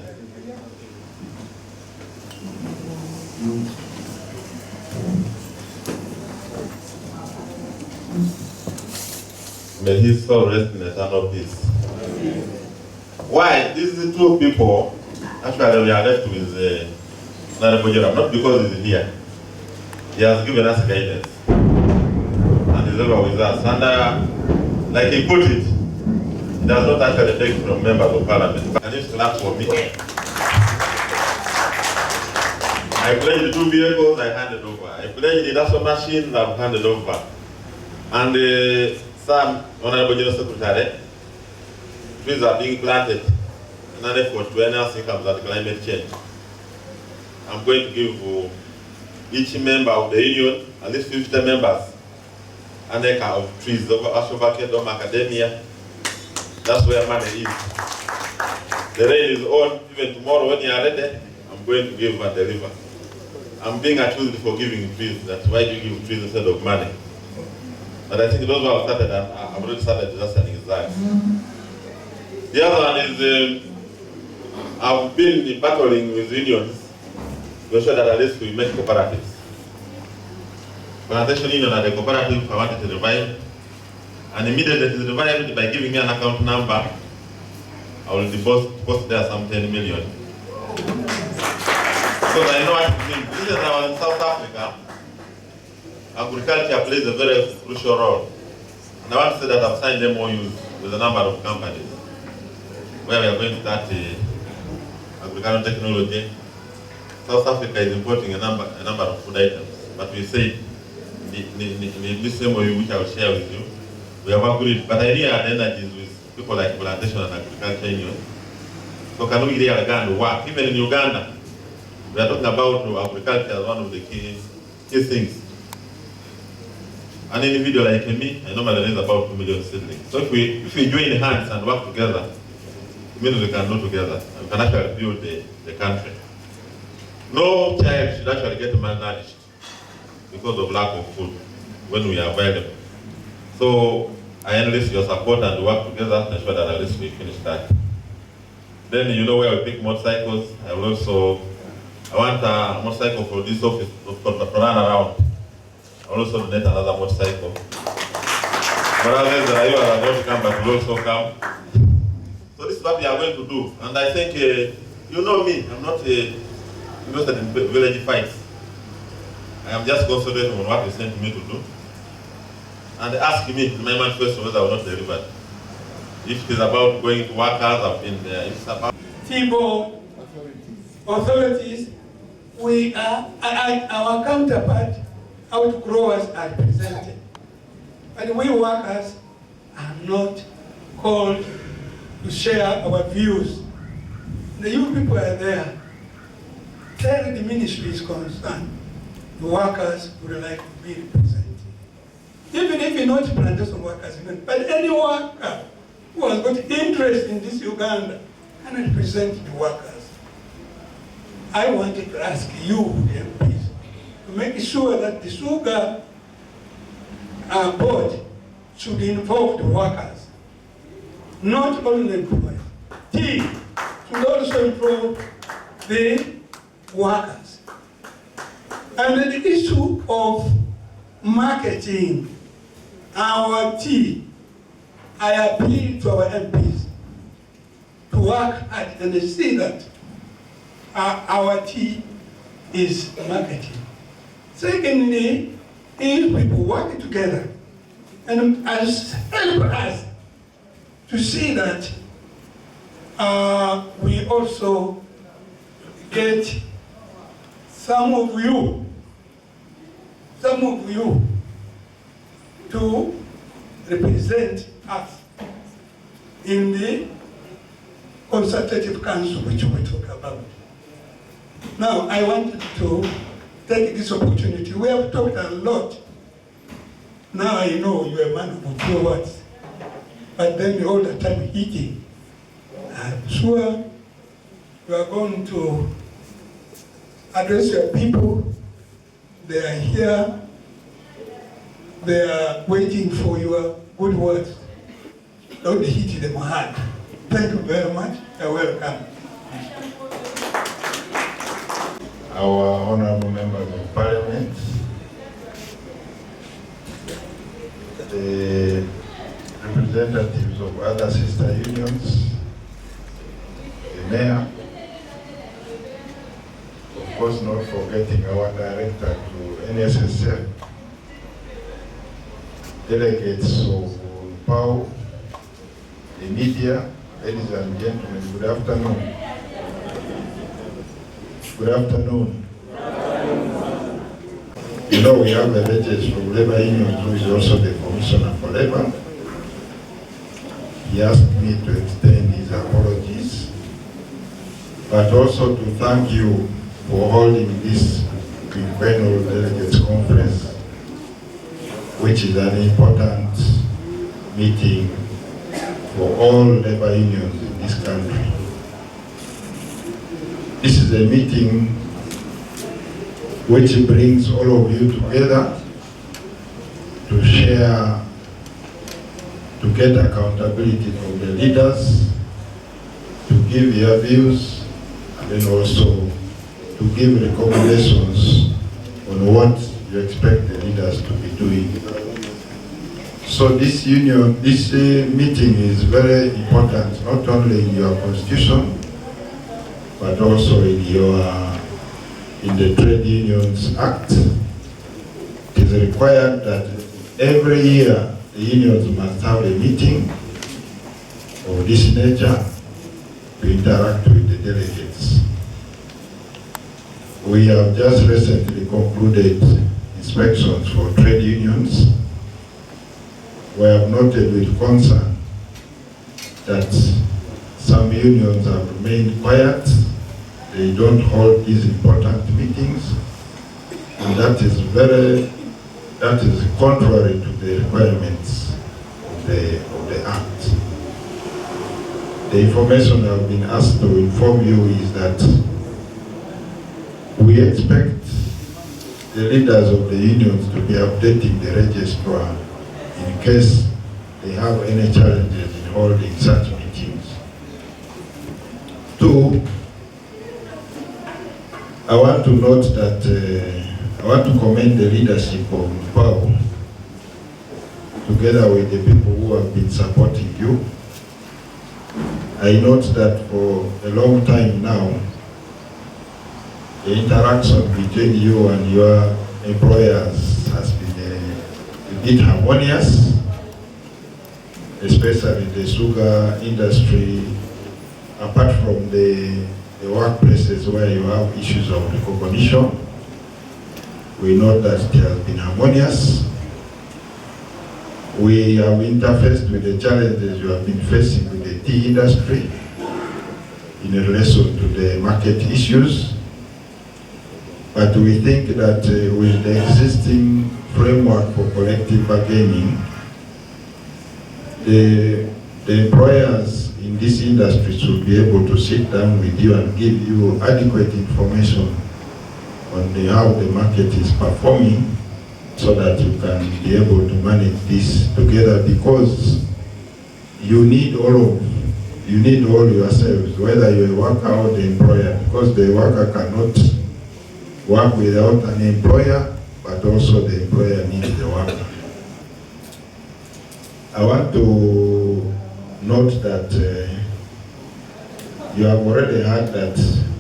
May his soul rest in eternal peace. Why? These are two people, actually we are left with Hon.Joram, not because he's here. He has given us guidance. And he's over with us. And like he put it does not actually take from members of parliament. Can you clap for me? I pledged 2 vehicles, I handed over. I pledged industrial machines, I've handed over. And some Honorable General Secretary, trees are being planted in an effort to enhance incomes at climate change. I'm going to give each member of the union, at least 50 members, an acre of trees over Ashova Academia. That's where money is. The rain is on. Even tomorrow when you are ready, I'm going to give and deliver. I'm being accused for giving trees. That's why you give trees instead of money. But I think those who have started, I've already started just an exam. The other one is, I've been battling with unions to ensure that at least we make cooperatives. Plantation Union and the cooperative I wanted to revive. And immediately it is revived by giving me an account number. I will deposit there some 10 million. Because I know what it means. This is how in South Africa, agriculture plays a very crucial role. And I want to say that I've signed MOUs with a number of companies where we are going to start agricultural technology. South Africa is importing a number of food items, but we say this MOU which I will share with you, we have agreed, but I really had energies with people like Plantation and Agriculture Union. So can we really work? Even in Uganda, we are talking about agriculture as one of the key things. An individual like me, I normally raise about 2 million seedlings. So if we join hands and work together, it means we can do together. We can actually build the country. No child should actually get malnourished because of lack of food when we are available. So I enlist your support and work together to ensure that at least we finish that. Then you know where we pick motorcycles. I want a motorcycle for this office to run around. I will also donate another motorcycle. But others that you are going to come, but will also come. So this is what we are going to do. And I think, you know me, I'm not interested in village fights. I am just concentrating on what you sent me to do. And ask me in my manifesto whether I will not deliver. If it is about going to workers, I've been there. If it's about People, authorities, we are, our counterpart, outgrowers are represented. But we workers are not called to share our views. The young people are there. Tell the ministry is concerned. The workers would like to be represented. Even if you're not plantation workers, but any worker who has got interest in this Uganda can represent the workers. I wanted to ask you, the MPs, to make sure that the sugar board should involve the workers, not only employees. Tea should also involve the workers. And the issue of marketing our tea, I appeal to our MPs to work hard and see that our tea is marketed. Secondly, if people work together and help us to see that we also get some of you to represent us in the consultative council which we talk about. Now, I wanted to take this opportunity. We have talked a lot. Now I know you're a man of few words, but then all the time eating. I'm sure you are going to address your people. They are here. They are waiting for your good words. Don't hit them hard. Thank you very much. You're welcome. Our honorable members of parliament, the representatives of other sister unions, the mayor, of course not forgetting our director to NSSF, delegates of NUPAWU, the media, ladies and gentlemen, good afternoon. Good afternoon. You know, we have a legend from Labor Union who is also the Commissioner for Labor. He asked me to extend his apologies, but also to thank you for holding this quinquennial delegates conference, which is an important meeting for all labor unions in this country. This is a meeting which brings all of you together to share, to get accountability from the leaders, to give your views, and then also to give recommendations on what you expect the leaders to be doing. So this meeting is very important, not only in your constitution, but also in the Trade Unions Act. It is required that every year the unions must have a meeting of this nature to interact with the delegates. We have just recently concluded inspections for trade unions. We have noted with concern that some unions have remained quiet. They don't hold these important meetings, and that is contrary to the requirements of the Act. The information I've been asked to inform you is that we expect the leaders of the unions to be updating the registrar in case they have any challenges in holding such meetings. 2, I want to note that I want to commend the leadership of NUPAWU, together with the people who have been supporting you. I note that for a long time now, the interaction between you and your employers has been a bit harmonious, especially the sugar industry, apart from the workplaces where you have issues of recognition. We know that it has been harmonious. We have interfaced with the challenges you have been facing with the tea industry in relation to the market issues. But we think that with the existing framework for collective bargaining, the employers in this industry should be able to sit down with you and give you adequate information on how the market is performing, so that you can be able to manage this together, because you need all yourselves, whether you're a worker or the employer, because the worker cannot work without an employer, but also the employer needs the worker. I want to note that you have already heard that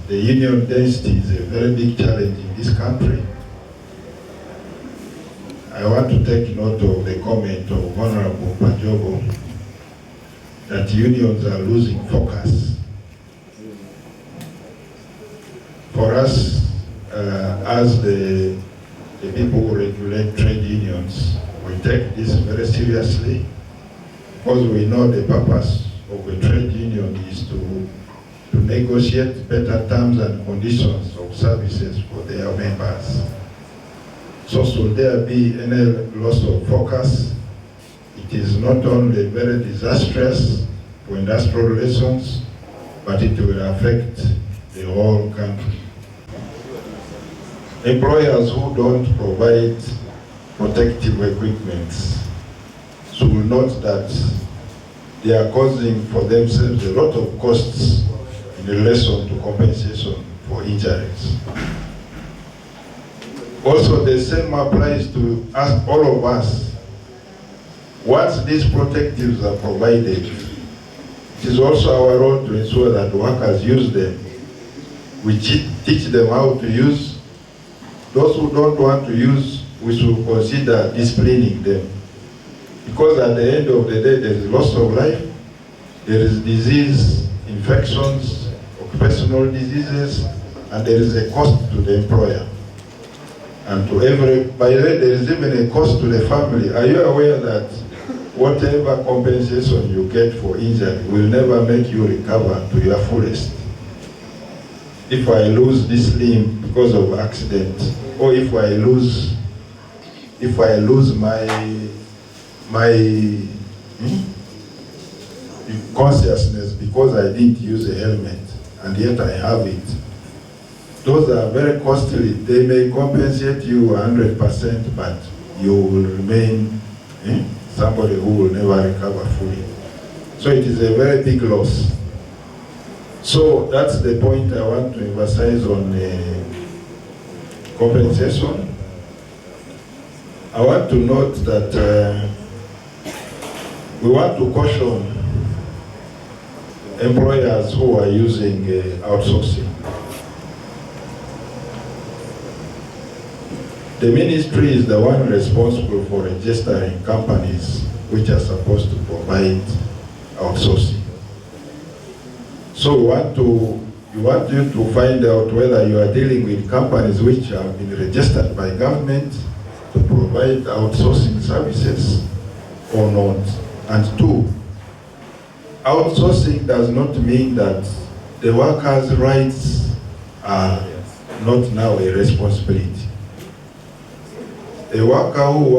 the union density is a very big challenge in this country. I want to take note of the comment of Honorable Pajobo that unions are losing focus. For us, as the people who regulate trade unions, we take this very seriously, because we know the purpose of a trade union is to negotiate better terms and conditions of services for their members. So should there be any loss of focus, it is not only very disastrous for industrial relations, but it will affect the whole country. Employers who don't provide protective equipment should note that they are causing for themselves a lot of costs in relation to compensation for injuries. Also, the same applies to us, all of us. Once these protectives are provided, it is also our role to ensure that workers use them. We teach them how to use. Those who don't want to use, we should consider disciplining them. Because at the end of the day, there is loss of life, there is disease, infections, occupational diseases, and there is a cost to the employer. And to every, by the way, there is even a cost to the family. Are you aware that whatever compensation you get for injury will never make you recover to your fullest? If I lose this limb because of accident, or if I lose my consciousness because I didn't use a helmet and yet I have it, those are very costly. They may compensate you 100%, but you will remain somebody who will never recover fully. So it is a very big loss. So that's the point I want to emphasize on compensation. I want to note that we want to caution employers who are using outsourcing. The ministry is the one responsible for registering companies which are supposed to provide outsourcing. So we want you to find out whether you are dealing with companies which have been registered by government to provide outsourcing services or not. And two, outsourcing does not mean that the workers' rights are not now a responsibility. A worker who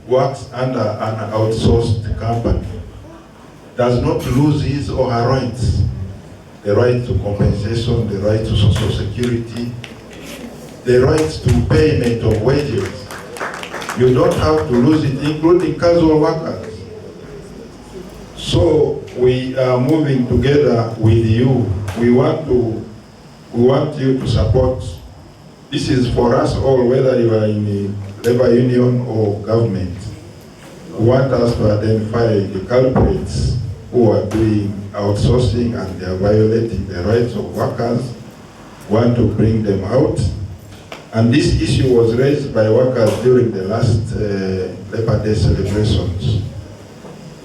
works under an outsourced company does not lose his or her rights. The right to compensation, the right to social security, the right to payment of wages. You don't have to lose it, including casual workers. So we are moving together with you. We want you to support. This is for us all, whether you are in the labor union or government. We want us to identify the culprits who are doing outsourcing and they are violating the rights of workers. We want to bring them out. And this issue was raised by workers during the last Labor Day celebrations.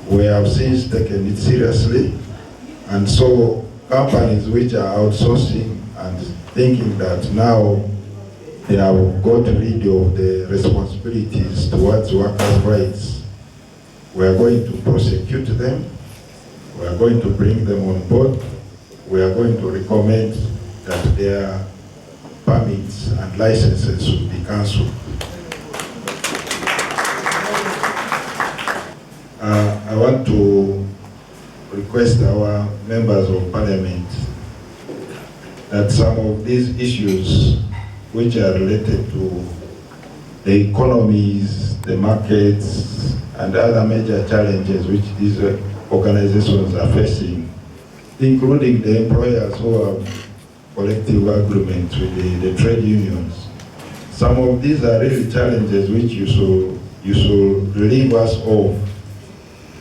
We have since taken it seriously. And so companies which are outsourcing and thinking that now they have got rid of the responsibilities towards workers' rights, we are going to prosecute them. We are going to bring them on board. We are going to recommend that their permits and licenses should be cancelled. I want to request our members of parliament that some of these issues which are related to the economies, the markets, and other major challenges which these organizations are facing, including the employers who have collective agreements with the trade unions. Some of these are really challenges which you should relieve us of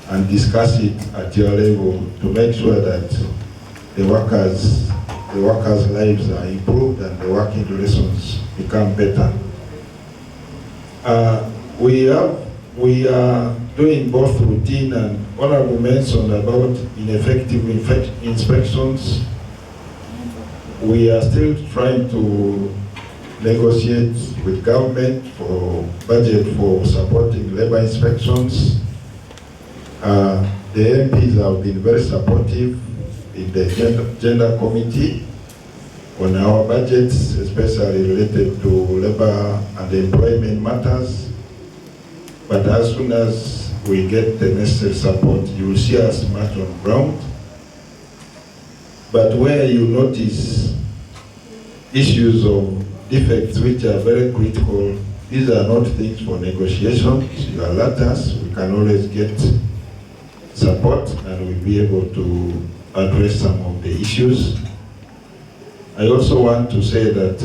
and discuss it at your level to make sure that the workers' lives are improved and the working relations become better. We are doing both routine and honorable mention about ineffective inspections. We are still trying to negotiate with government for budget for supporting labor inspections. The MPs have been very supportive in the gender committee on our budgets, especially related to labor and employment matters. But as soon as we get the necessary support, you will see us much on ground. But where you notice issues of defects which are very critical, these are not things for negotiations. You alert us, we can always get support and we'll be able to address some of the issues. I also want to say that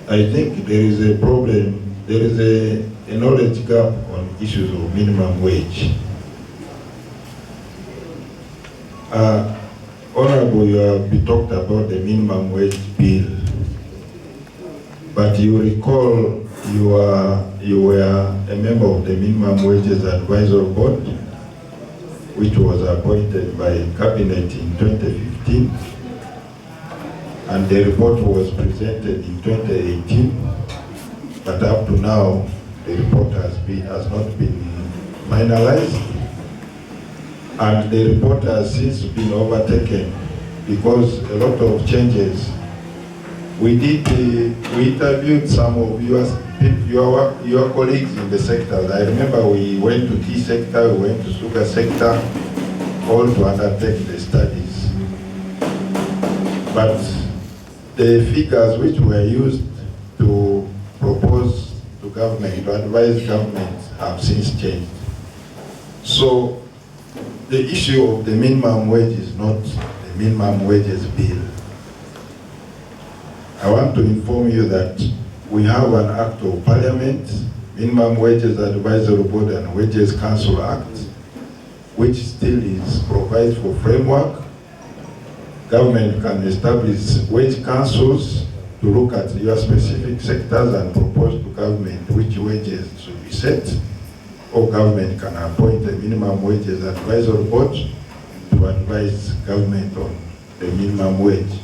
I think there is a problem, there is a knowledge gap on issues of minimum wage. Honorable, you have talked about the minimum wage bill, but you recall you were a member of the Minimum Wages Advisory Board, which was appointed by Cabinet in 2015. and the report was presented in 2018, but up to now, the report has not been finalized, and the report has since been overtaken because a lot of changes. We interviewed some of your colleagues in the sector. I remember we went to tea sector, we went to sugar sector, all to undertake the studies. But the figures which were used to propose to government, to advise government, have since changed. So the issue of the minimum wage is not the minimum wages bill. I want to inform you that we have an Act of Parliament, Minimum Wages Advisory Board and Wages Council Act, which still provides for framework. Government can establish wage councils to look at your specific sectors and propose to government which wages should be set, or government can appoint a minimum wages advisory board to advise government on the minimum wage.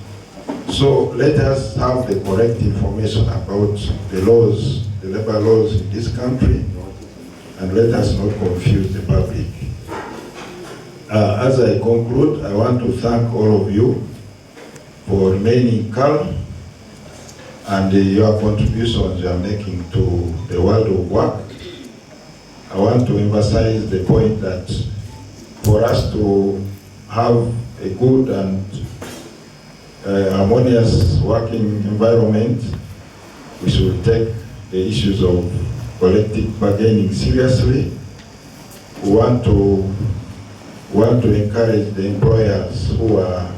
So let us have the correct information about the laws, the labor laws in this country, and let us not confuse the public. As I conclude, I want to thank all of you for remaining calm and your contributions you are making to the world of work. I want to emphasize the point that for us to have a good and harmonious working environment, we should take the issues of collective bargaining seriously. We want to encourage the employers who are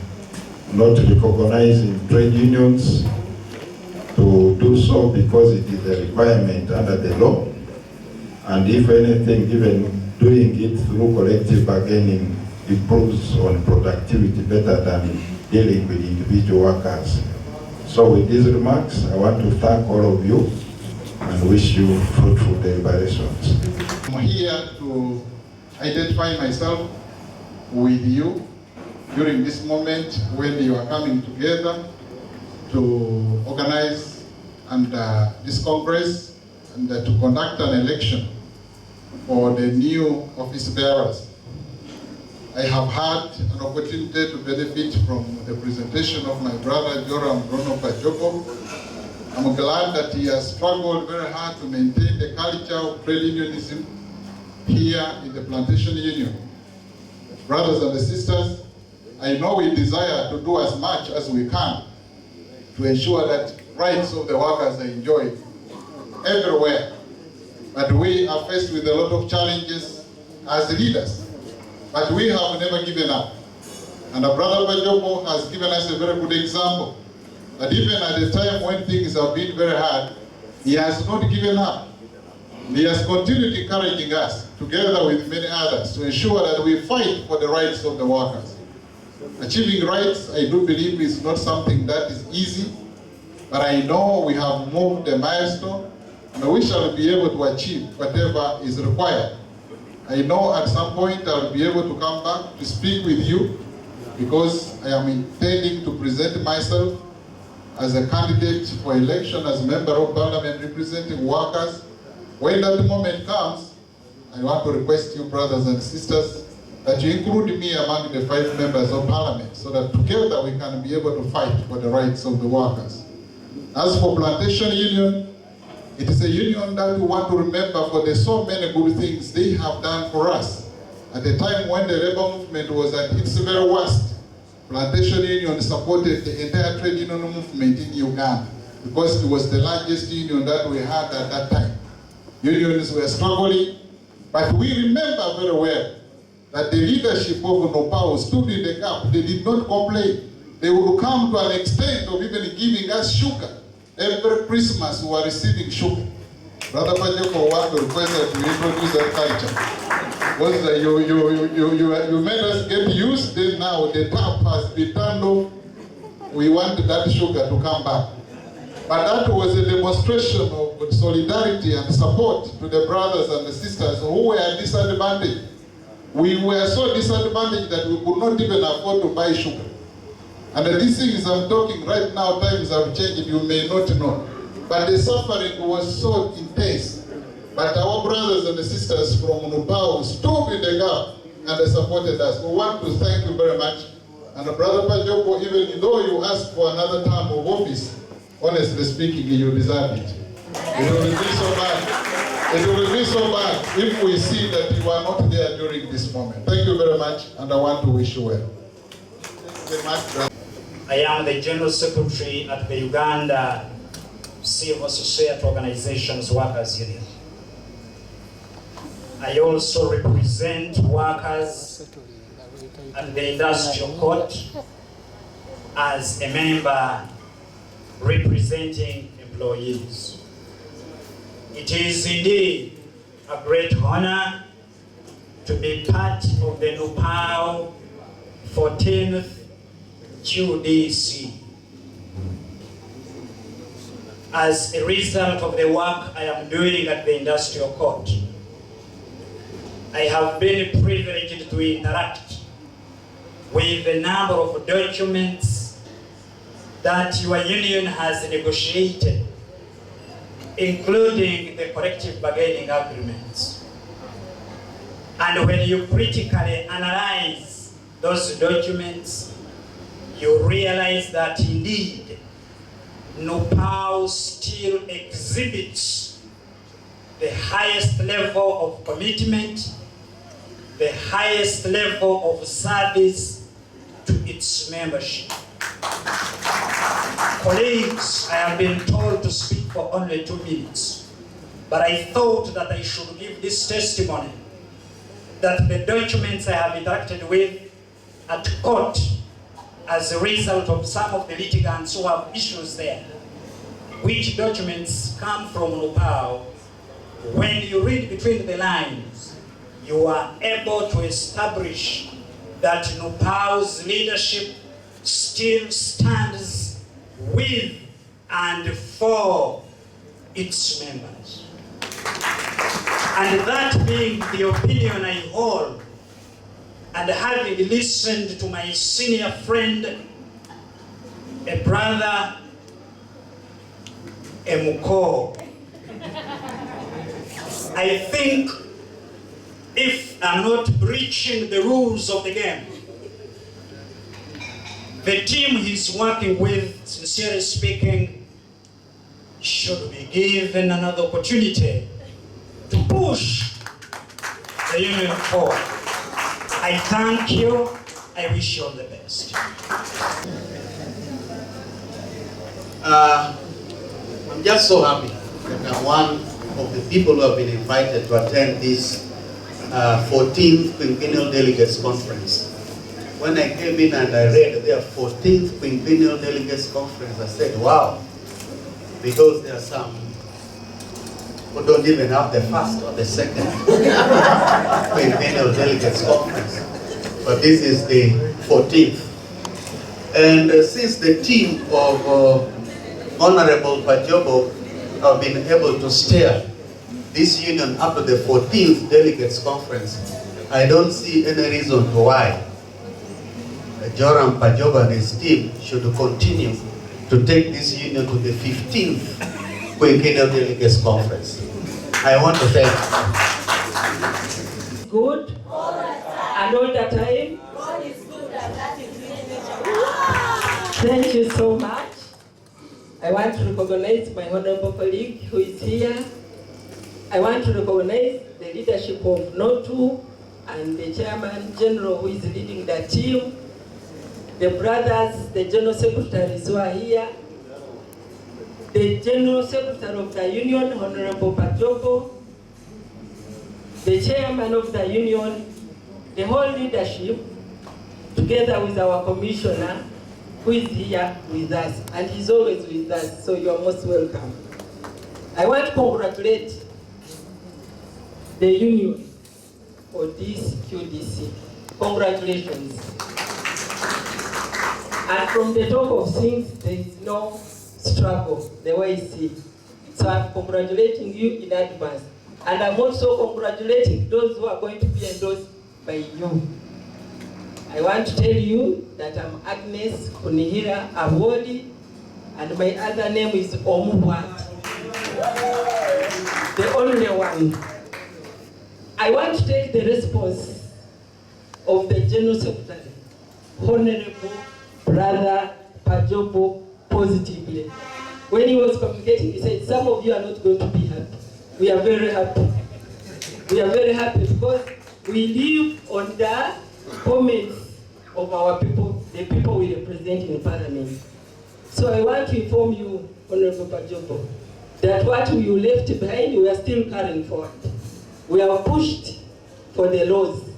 not recognizing trade unions to do so because it is a requirement under the law. And if anything, even doing it through collective bargaining improves on productivity better than dealing with individual workers. So with these remarks, I want to thank all of you and wish you fruitful deliberations. I'm here to identify myself with you during this moment when you are coming together to organize and this Congress and to conduct an election for the new office bearers. I have had an opportunity to benefit from the presentation of my brother Joram Bruno Pajobo. I'm glad that he has struggled very hard to maintain the culture of trade unionism here in the Plantation Union. Brothers and sisters, I know we desire to do as much as we can to ensure that rights of the workers are enjoyed everywhere. But we are faced with a lot of challenges as leaders. But we have never given up. And our brother Pajobo has given us a very good example. That even at the time when things have been very hard, he has not given up. He has continued encouraging us, together with many others, to ensure that we fight for the rights of the workers. Achieving rights, I do believe, is not something that is easy, but I know we have moved a milestone, and we shall be able to achieve whatever is required. I know at some point I'll be able to come back to speak with you because I am intending to present myself as a candidate for election as a member of parliament representing workers. When that moment comes, I want to request you, brothers and sisters, that you include me among the 5 members of parliament so that together we can be able to fight for the rights of the workers. As for Plantation Union, it is a union that we want to remember for the so many good things they have done for us. At the time when the labor movement was at its very worst, Plantation Union supported the entire trade union movement in Uganda because it was the largest union that we had at that time. Unions were struggling, but we remember very well that the leadership of NUPAWU stood in the gap. They did not complain. They would come to an extent of even giving us sugar. Every Christmas we were receiving sugar. Brother Pajobo want to request that we introduce that culture. Because you made us get used, then now the tap has been turned off. We want that sugar to come back. But that was a demonstration of solidarity and support to the brothers and the sisters who were disadvantaged. We were so disadvantaged that we could not even afford to buy sugar. And these things I'm talking right now, times have changed, you may not know. But the suffering was so intense. But our brothers and sisters from NUPAWU stood in the gap and they supported us. We want to thank you very much. And Brother Pajobo, even though you asked for another term of office, honestly speaking, you deserve it. It will be so bad. It will be so bad if we see that you are not there during this moment. Thank you very much, and I want to wish you well. Thank you very much. I am the General Secretary at the Uganda Civil Society Organizations Workers Union. I also represent workers at the Industrial Court as a member representing employees. It is indeed a great honor to be part of the NUPAWU 14th QDC. As a result of the work I am doing at the Industrial Court, I have been privileged to interact with a number of documents that your union has negotiated, including the collective bargaining agreements. And when you critically analyze those documents, you realize that indeed NUPAWU still exhibits the highest level of commitment, the highest level of service to its membership. Colleagues, I have been told to speak for only 2 minutes, but I thought that I should give this testimony that the documents I have interacted with at court as a result of some of the litigants who have issues there, which documents come from NUPAWU, when you read between the lines, you are able to establish that NUPAWU's leadership still stands with and for its members. And that being the opinion I hold, and having listened to my senior friend, a brother, a Muko, I think if I'm not breaching the rules of the game, the team he's working with, sincerely speaking, should be given another opportunity to push the union forward. I thank you. I wish you all the best. I'm just so happy that I'm one of the people who have been invited to attend this 14th Quinquennial Delegates Conference. When I came in and I read their 14th Quinquennial Delegates Conference, I said, wow, because there are some who don't even have the first or the second Quinquennial Delegates Conference. But this is the 14th. And since the team of Honorable Pajobo have been able to steer this union up to the 14th Delegates Conference, I don't see any reason to why Joram, Pajobo and his team should continue to take this union to the 15th Quinquennial Delegates Conference. I want to thank you. Good. And all the time. God is good and that is his nature. Thank you so much. I want to recognize my honorable colleague who is here. I want to recognize the leadership of NUPAWU and the chairman general who is leading the team, the brothers, the general secretaries who are here, the general secretary of the union, Honorable Pajobo, the chairman of the union, the whole leadership, together with our commissioner, who is here with us, and he's always with us, so you are most welcome. I want to congratulate the union for this QDC. Congratulations. And from the top of things, there is no struggle, the way I see. So I'm congratulating you in advance. And I'm also congratulating those who are going to be endorsed by you. I want to tell you that I'm Agnes Kunihira Awodi, and my other name is Omuwat, the only one. I want to take the response of the General Secretary, Honorable Brother Pajobo, positively. When he was communicating, he said, some of you are not going to be happy. We are very happy. We are very happy because we live on the comments of our people, the people we represent in Parliament. So I want to inform you, Honorable Pajobo, that what we left behind, we are still carrying forward. We have pushed for the laws,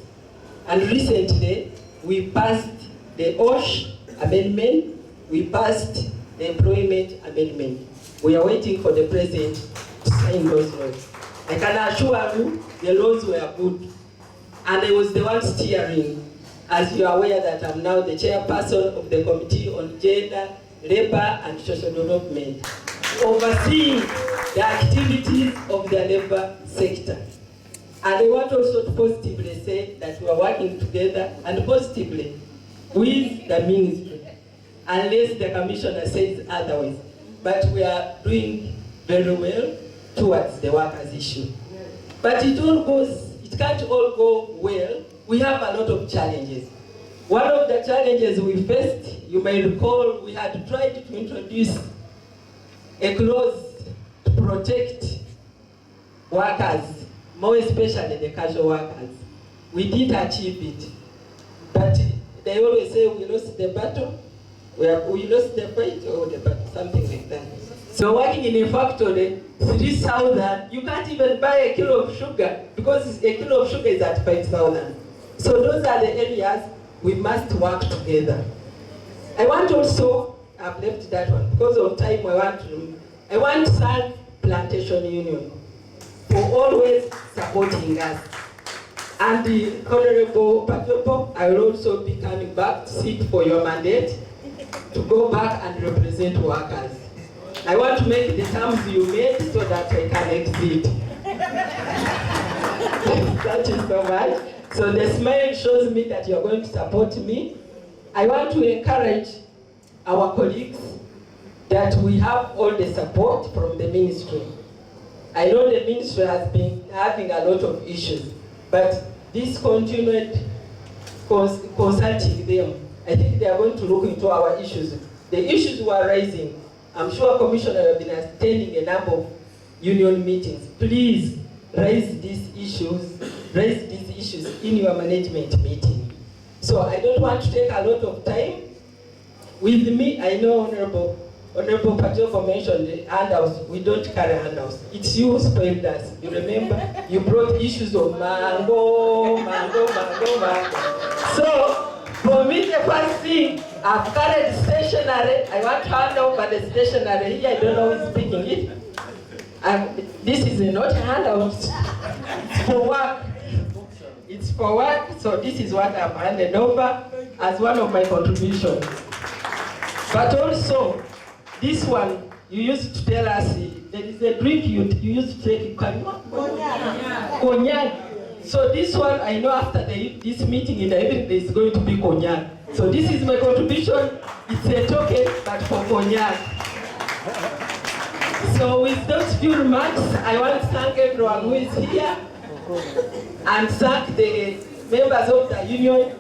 and recently we passed the OSH amendment, we passed the employment amendment. We are waiting for the president to sign those laws. I can assure you the laws were good, and I was the one steering. As you are aware that I'm now the chairperson of the Committee on Gender, Labor and Social Development, overseeing the activities of the labor sector. And I want also to positively say that we are working together and positively with the ministry, unless the commissioner says otherwise. But we are doing very well towards the workers' issue. But it can't all go well. We have a lot of challenges. One of the challenges we faced, you may recall, we had tried to introduce a clause to protect workers, more especially the casual workers. We did achieve it, but they always say we lost the battle, we lost the fight or the battle, something like that. So working in a factory, 3,000, you can't even buy a kilo of sugar because a kilo of sugar is at 5,000. So those are the areas we must work together. I want also, I've left that one because of time. I want to thank Plantation Union for always supporting us. And the Honorable Pajobo, I will also be coming back to seek for your mandate to go back and represent workers. I want to make the terms you made so that I can exceed. Thank you so much. So the smile shows me that you're going to support me. I want to encourage our colleagues that we have all the support from the ministry. I know the ministry has been having a lot of issues, but this continued consulting them, I think they are going to look into our issues. The issues we are raising, I'm sure Commissioner has been attending a number of union meetings. Please raise these issues in your management meeting. So I don't want to take a lot of time. With me, I know Honorable Pajobo mentioned the handouts. We don't carry handouts. It's you who spoiled us. You remember? You brought issues of mango. So, for me, the first thing, I've carried stationery. I want to hand over the stationery here. I don't know who's speaking it. This is not a handout. It's for work. It's for work. So this is what I've handed over as one of my contributions. But also, this one, you used to tell us, there is a drink you used to take, cognac. So this one, I know after this meeting in the evening, there is going to be cognac. So this is my contribution. It's a token, but for cognac. So with those few remarks, I want to thank everyone who is here, and thank the members of the union,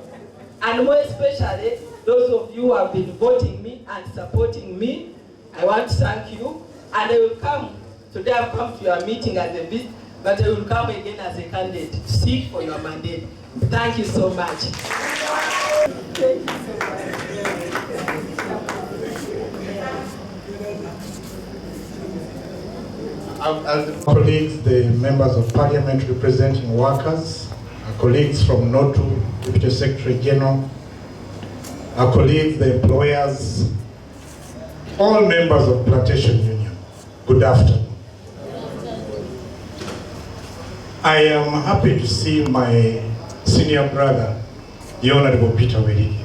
and more especially, those of you who have been voting me and supporting me. I want to thank you, and I will come. Today I've come to your meeting as a visit, but I will come again as a candidate to seek for your mandate. Thank you so much. Thank you so much. Colleagues, the members of Parliament representing workers, our colleagues from NUPAWU, Deputy Secretary General, our colleagues, the employers, all members of Plantation Union, good afternoon. I am happy to see my senior brother, the Honorable Peter Werige.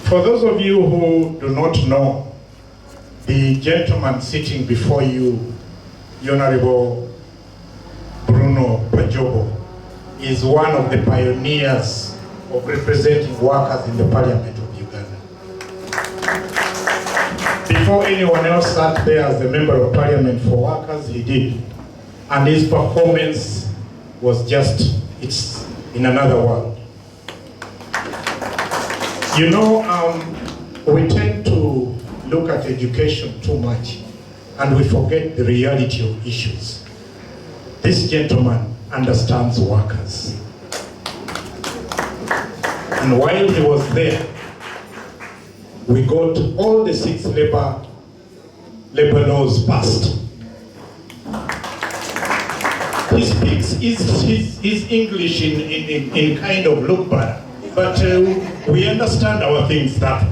For those of you who do not know, the gentleman sitting before you, the Honorable Bruno Pajobo, is one of the pioneers of representing workers in the Parliament of Uganda. Before anyone else sat there as the Member of Parliament for Workers, he did. And his performance was just, it's in another world. You know, we tend to look at education too much and we forget the reality of issues. This gentleman understands workers. And while he was there, we got all the 6 labor laws passed. He speaks his English in kind of look bad, but we understand our things that.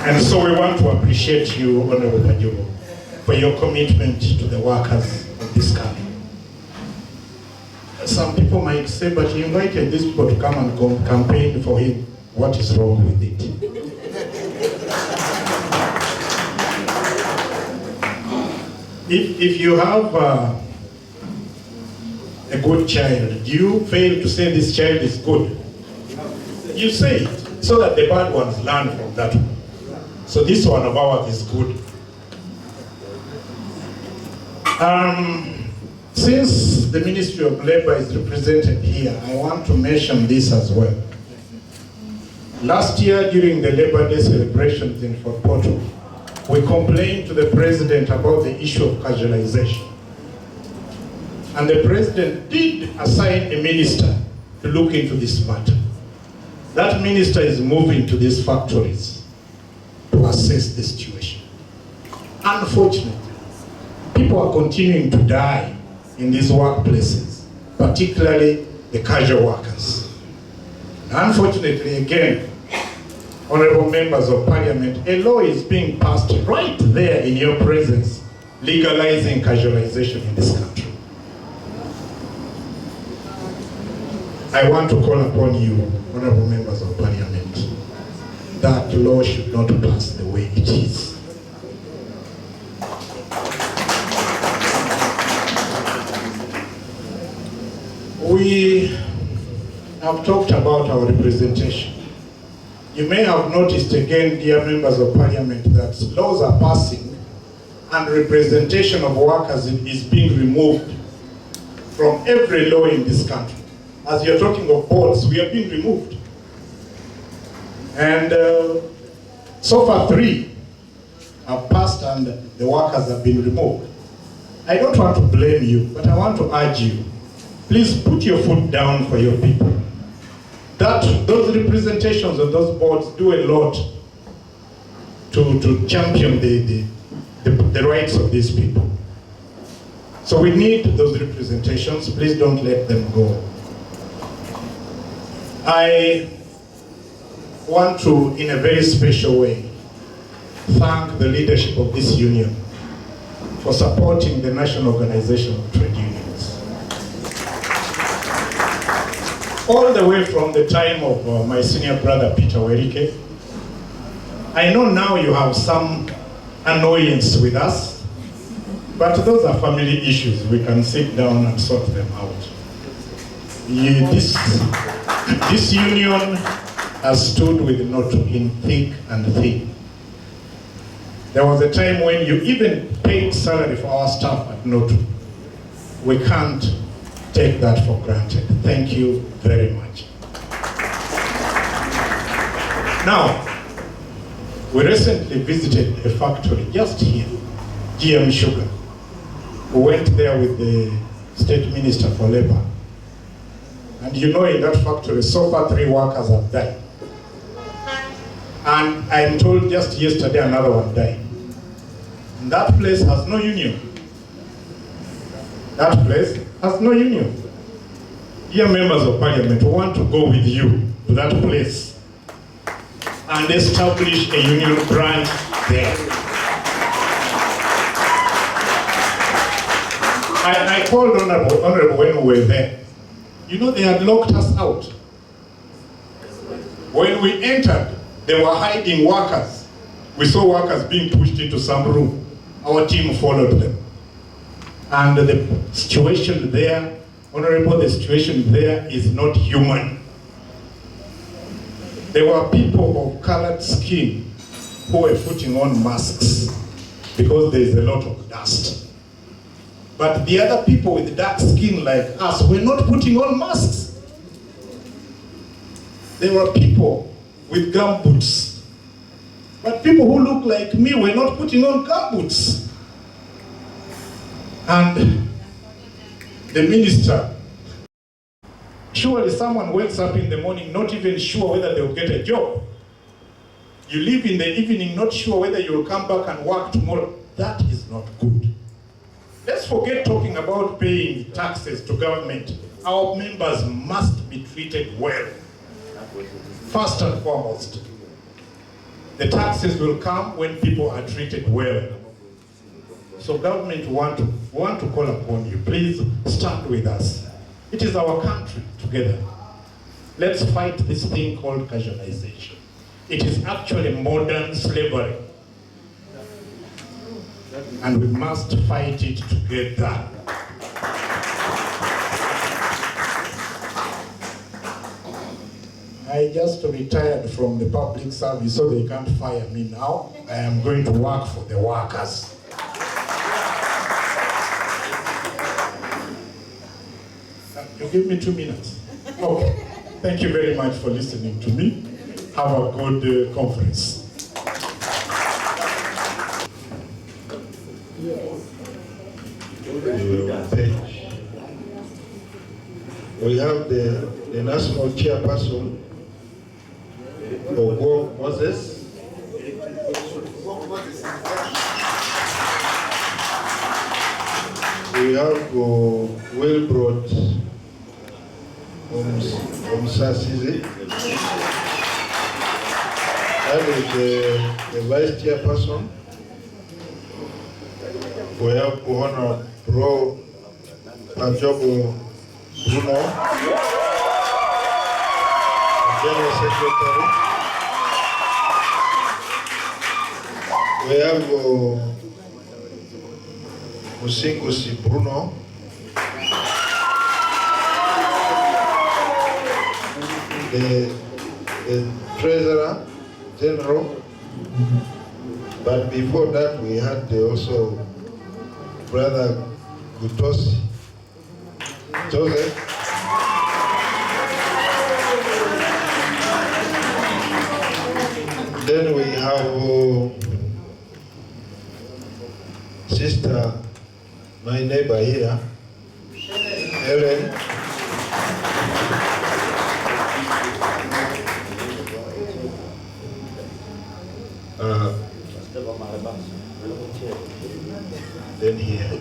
And so we want to appreciate you, Honorable Pajobo, for your commitment to the workers of this country. Some people might say, but he invited these people to come and campaign for him. What is wrong with it? If you have a good child, do you fail to say this child is good? You say it, so that the bad ones learn from that one. So this one of ours is good. Since the Ministry of Labor is represented here, I want to mention this as well. Last year, during the Labor Day celebrations in Fort Portal, we complained to the President about the issue of casualization. And the President did assign a minister to look into this matter. That minister is moving to these factories to assess the situation. Unfortunately, people are continuing to die in these workplaces, particularly the casual workers. Unfortunately, again, honorable members of Parliament, a law is being passed right there in your presence, legalizing casualization in this country. I want to call upon you, honorable members of Parliament, that law should not pass the way it is. We have talked about our representation. You may have noticed again, dear members of Parliament, that laws are passing and representation of workers is being removed from every law in this country. As you're talking of boards, we are being removed. And so far 3 have passed and the workers have been removed. I don't want to blame you, but I want to urge you, please put your foot down for your people. Those representations of those boards do a lot to champion the rights of these people. So we need those representations. Please don't let them go. I want to, in a very special way, thank the leadership of this union for supporting the National Organization of Trade Unions. All the way from the time of my senior brother Peter Werike. I know now you have some annoyance with us, but those are family issues. We can sit down and sort them out. This union has stood with NUPAWU in thick and thin. There was a time when you even paid salary for our staff at NUPAWU. We can't take that for granted. Thank you very much. Now, we recently visited a factory just here, GM Sugar. We went there with the State Minister for Labor. And you know, in that factory, so far 3 workers have died. And I'm told just yesterday another one died. And that place has no union. That place has no union. Dear members of Parliament, we want to go with you to that place and establish a union branch there. I called Honorable when we were there. You know, they had locked us out. When we entered, they were hiding workers. We saw workers being pushed into some room. Our team followed them. And the situation there Honorable, the situation there is not human. There were people of colored skin who were putting on masks because there is a lot of dust. But the other people with dark skin like us were not putting on masks. There were people with gumboots. But people who look like me were not putting on gumboots. And the minister, surely someone wakes up in the morning not even sure whether they'll get a job. You leave in the evening not sure whether you'll come back and work tomorrow. That is not good. Let's forget talking about paying taxes to government. Our members must be treated well. First and foremost, the taxes will come when people are treated well. So government want to call upon you. Please stand with us. It is our country together. Let's fight this thing called casualization. It is actually modern slavery. And we must fight it together. I just retired from the public service, so they can't fire me now. I am going to work for the workers. You give me 2 minutes. Okay. Thank you very much for listening to me. Have a good conference. We have the national chairperson, Moses. We have Wilbrod Omsasizi. That is the vice chairperson. We have Honorable Pajobo Bruno, General Secretary. We have Musingusi Bruno, the Treasurer General. But before that, we had also Brother Gutosi Joseph. Then we have Sister, my neighbor here, Helen. Then here.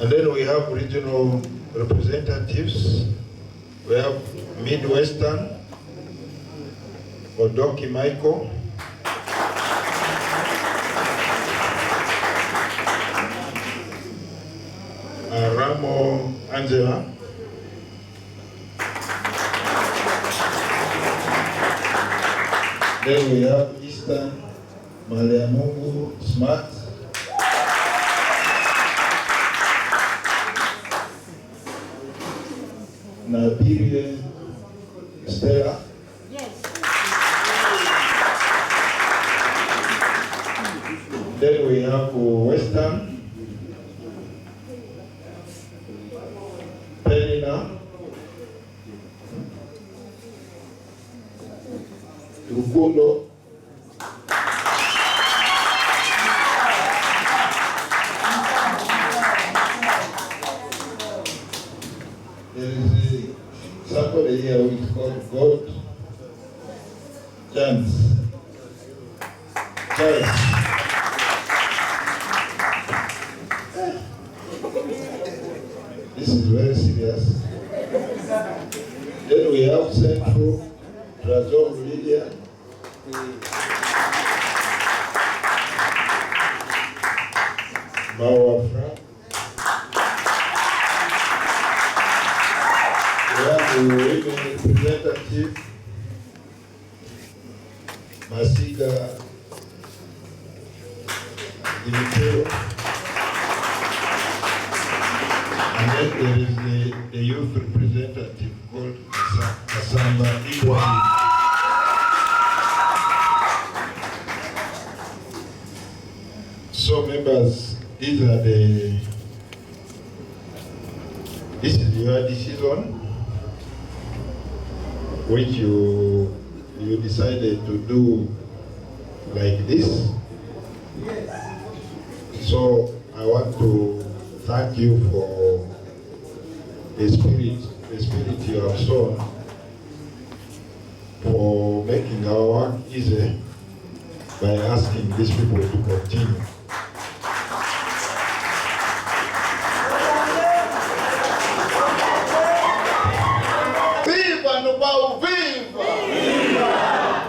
And then we have regional representatives. We have Midwestern, Odoki Michael. Ramo Angela. Then we have Eastern Maliamungu Smart. Nabirian Stella. Yes. Then we have Western Penina. Rukundo. There is somebody here who is called God Chance. This is very serious. Then we have Central Razor Lydia. Mawafra. We have the women representative, Masiga NUPAWU. And then there is a youth representative called Kasamba Ibrahim. So members, this is your decision, which you decided to do like this. Yes. So I want to thank you for the spirit you have shown for making our work easy by asking these people to continue. Viva NUPAWU, viva!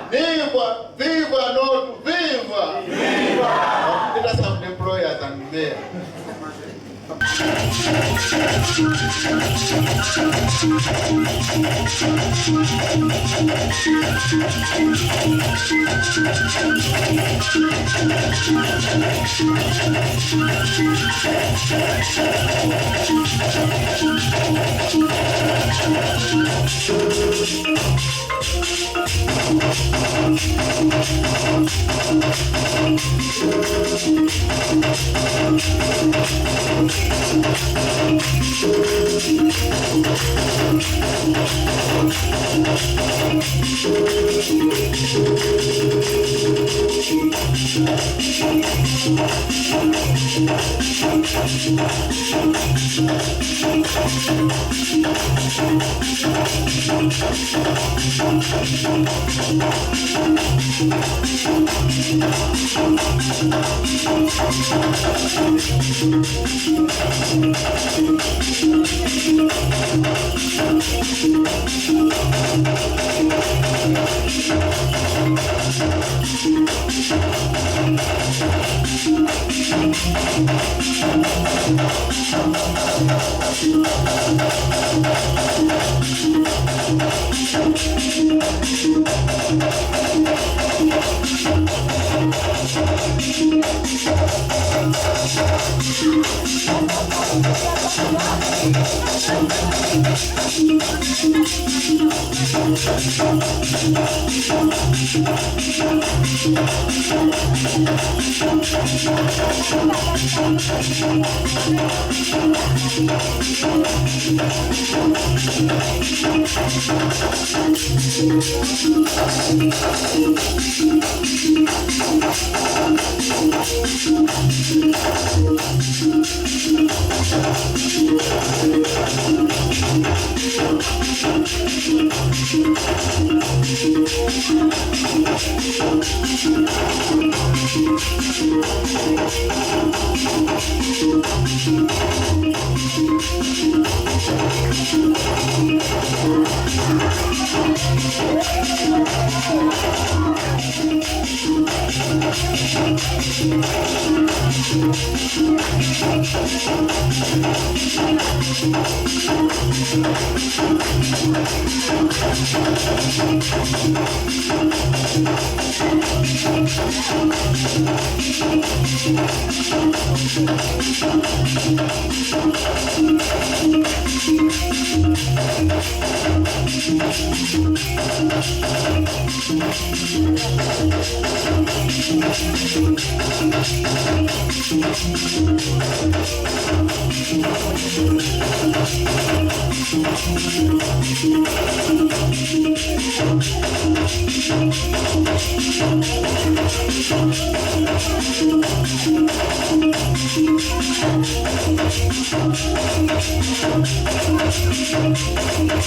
Viva! Viva NOTU, viva! Viva! Let us have employers and mayor.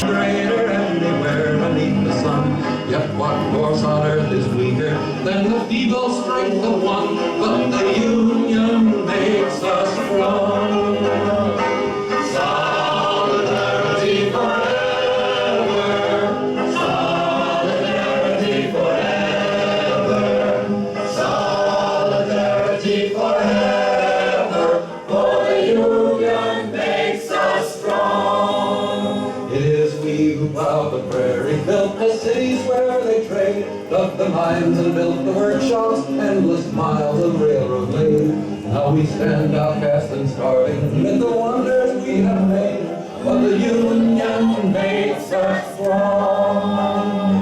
Greater anywhere beneath the sun. Yet what force on earth is weaker than the feeble strength of one? But the union makes us strong. Solidarity forever. Solidarity forever. Solidarity forever. For the union makes us strong. It is we who plow the prairie, built the cities where they trade, dug the mines and built the workshops, endless miles of railroad laid. Now we stand outcast and starving amid the wonders we have made, but the union makes us strong.